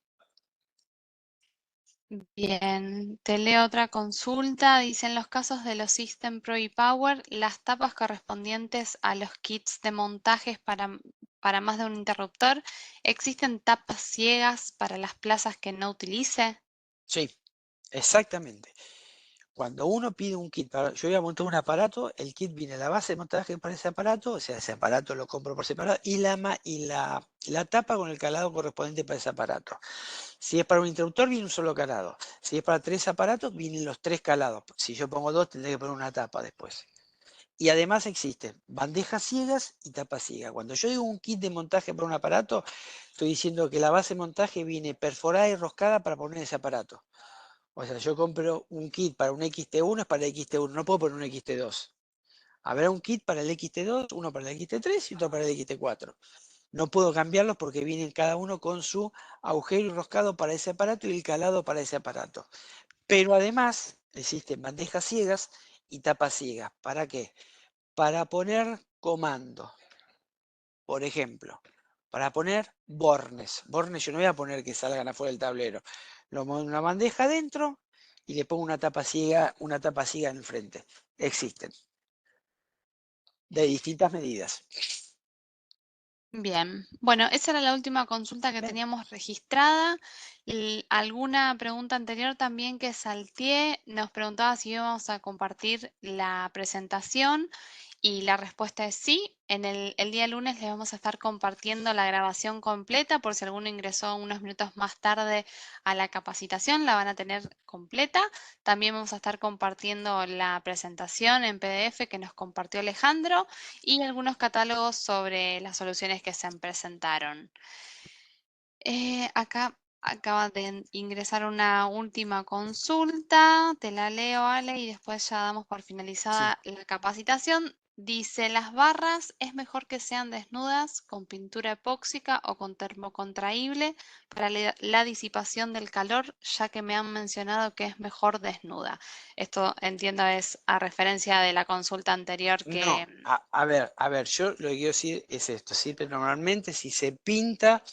S2: bien. Te leo otra consulta. Dice, en los casos de los System Pro y Power, las tapas correspondientes a los kits de montajes para más de un interruptor, ¿existen tapas ciegas para las plazas que no utilice?
S1: Sí, exactamente. Cuando uno pide un kit, yo voy a montar un aparato, el kit viene la base de montaje para ese aparato, o sea, ese aparato lo compro por separado, y la tapa con el calado correspondiente para ese aparato. Si es para un interruptor, viene un solo calado. Si es para 3 aparatos, vienen los 3 calados. Si yo pongo 2, tendré que poner una tapa después. Y además existen bandejas ciegas y tapas ciegas. Cuando yo digo un kit de montaje para un aparato, estoy diciendo que la base de montaje viene perforada y roscada para poner ese aparato. O sea, yo compro un kit para un XT1, es para el XT1, no puedo poner un XT2. Habrá un kit para el XT2, uno para el XT3 y otro para el XT4. No puedo cambiarlos porque vienen cada uno con su agujero y roscado para ese aparato y el calado para ese aparato. Pero además existen bandejas ciegas y tapas ciegas. ¿Para qué? Para poner comando. Por ejemplo, para poner bornes. Bornes yo no voy a poner que salgan afuera del tablero. Lo pongo en una bandeja adentro y le pongo una tapa ciega en el frente. Existen, de distintas medidas.
S2: Bien, bueno, esa era la última consulta que
S1: Bien.
S2: teníamos registrada. Alguna pregunta anterior también que salteé, nos preguntaba si íbamos a compartir la presentación y la respuesta es sí. El día lunes les vamos a estar compartiendo la grabación completa por si alguno ingresó unos minutos más tarde a la capacitación, la van a tener completa. También vamos a estar compartiendo la presentación en PDF que nos compartió Alejandro y algunos catálogos sobre las soluciones que se presentaron. Acá acaba de ingresar una última consulta, te la leo, Ale, y después ya damos por
S1: Sí.
S2: finalizada la capacitación. Dice, las barras es mejor que sean desnudas con pintura epóxica o con termocontraíble para la disipación del calor, ya que me han mencionado que es mejor desnuda. Esto entiendo es a referencia de la consulta anterior que...
S1: No, a ver, yo lo que quiero decir es esto. Siempre normalmente si se pinta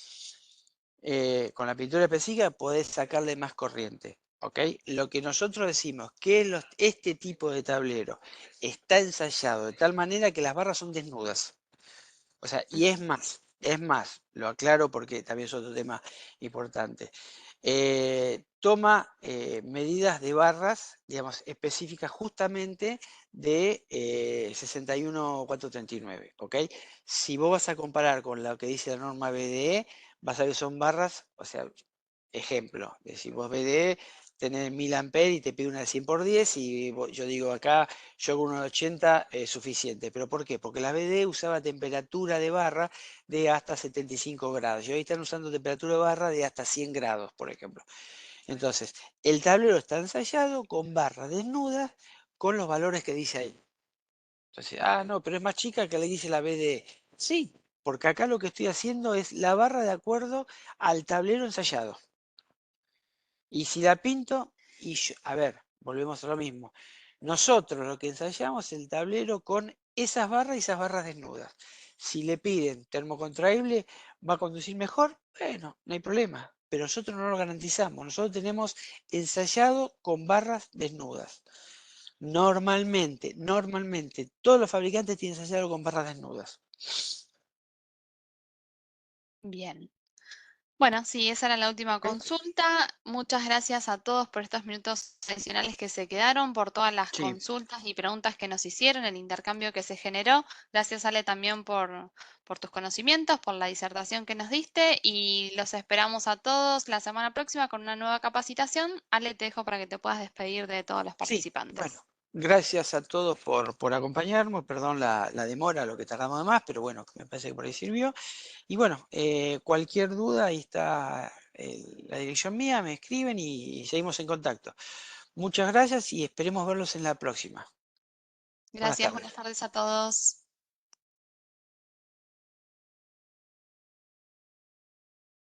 S1: con la pintura específica podés sacarle más corriente. ¿Ok? Lo que nosotros decimos que este tipo de tablero está ensayado de tal manera que las barras son desnudas. O sea, y es más, lo aclaro porque también es otro tema importante. Toma medidas de barras, digamos, específicas justamente de 61439, ¿ok? Si vos vas a comparar con lo que dice la norma BDE, vas a ver que son barras, o sea, ejemplo, si vos BDE tenés 1000 amperes y te pide una de 100 por 10 y yo digo acá, yo con una de 80 es suficiente. ¿Pero por qué? Porque la BDE usaba temperatura de barra de hasta 75 grados y hoy están usando temperatura de barra de hasta 100 grados, por ejemplo. Entonces, el tablero está ensayado con barra desnuda con los valores que dice ahí. Entonces, no, pero es más chica que le dice la BDE. Sí, porque acá lo que estoy haciendo es la barra de acuerdo al tablero ensayado. Y si la pinto, a ver, volvemos a lo mismo. Nosotros lo que ensayamos es el tablero con esas barras y esas barras desnudas. Si le piden termocontraíble, ¿va a conducir mejor? Bueno, no hay problema. Pero nosotros no lo garantizamos. Nosotros tenemos ensayado con barras desnudas. Normalmente, todos los fabricantes tienen ensayado con barras desnudas.
S2: Bien. Bueno, sí, esa era la última
S1: ¿Ok?
S2: consulta. Muchas gracias a todos por estos minutos adicionales que se quedaron, por todas las
S1: Sí,
S2: consultas y preguntas que nos hicieron, el intercambio que se generó. Gracias, Ale, también por tus conocimientos, por la disertación que nos diste y los esperamos a todos la semana próxima con una nueva capacitación. Ale, te dejo para que te puedas despedir de todos los
S1: sí, bueno.
S2: participantes.
S1: Gracias a todos por acompañarnos, perdón la demora, lo que tardamos de más, pero bueno, me parece que por ahí sirvió. Y bueno, cualquier duda, ahí está la dirección mía, me escriben y seguimos en contacto. Muchas gracias y esperemos verlos en la próxima. Buenas
S2: Gracias,
S1: tardes.
S2: buenas tardes a todos.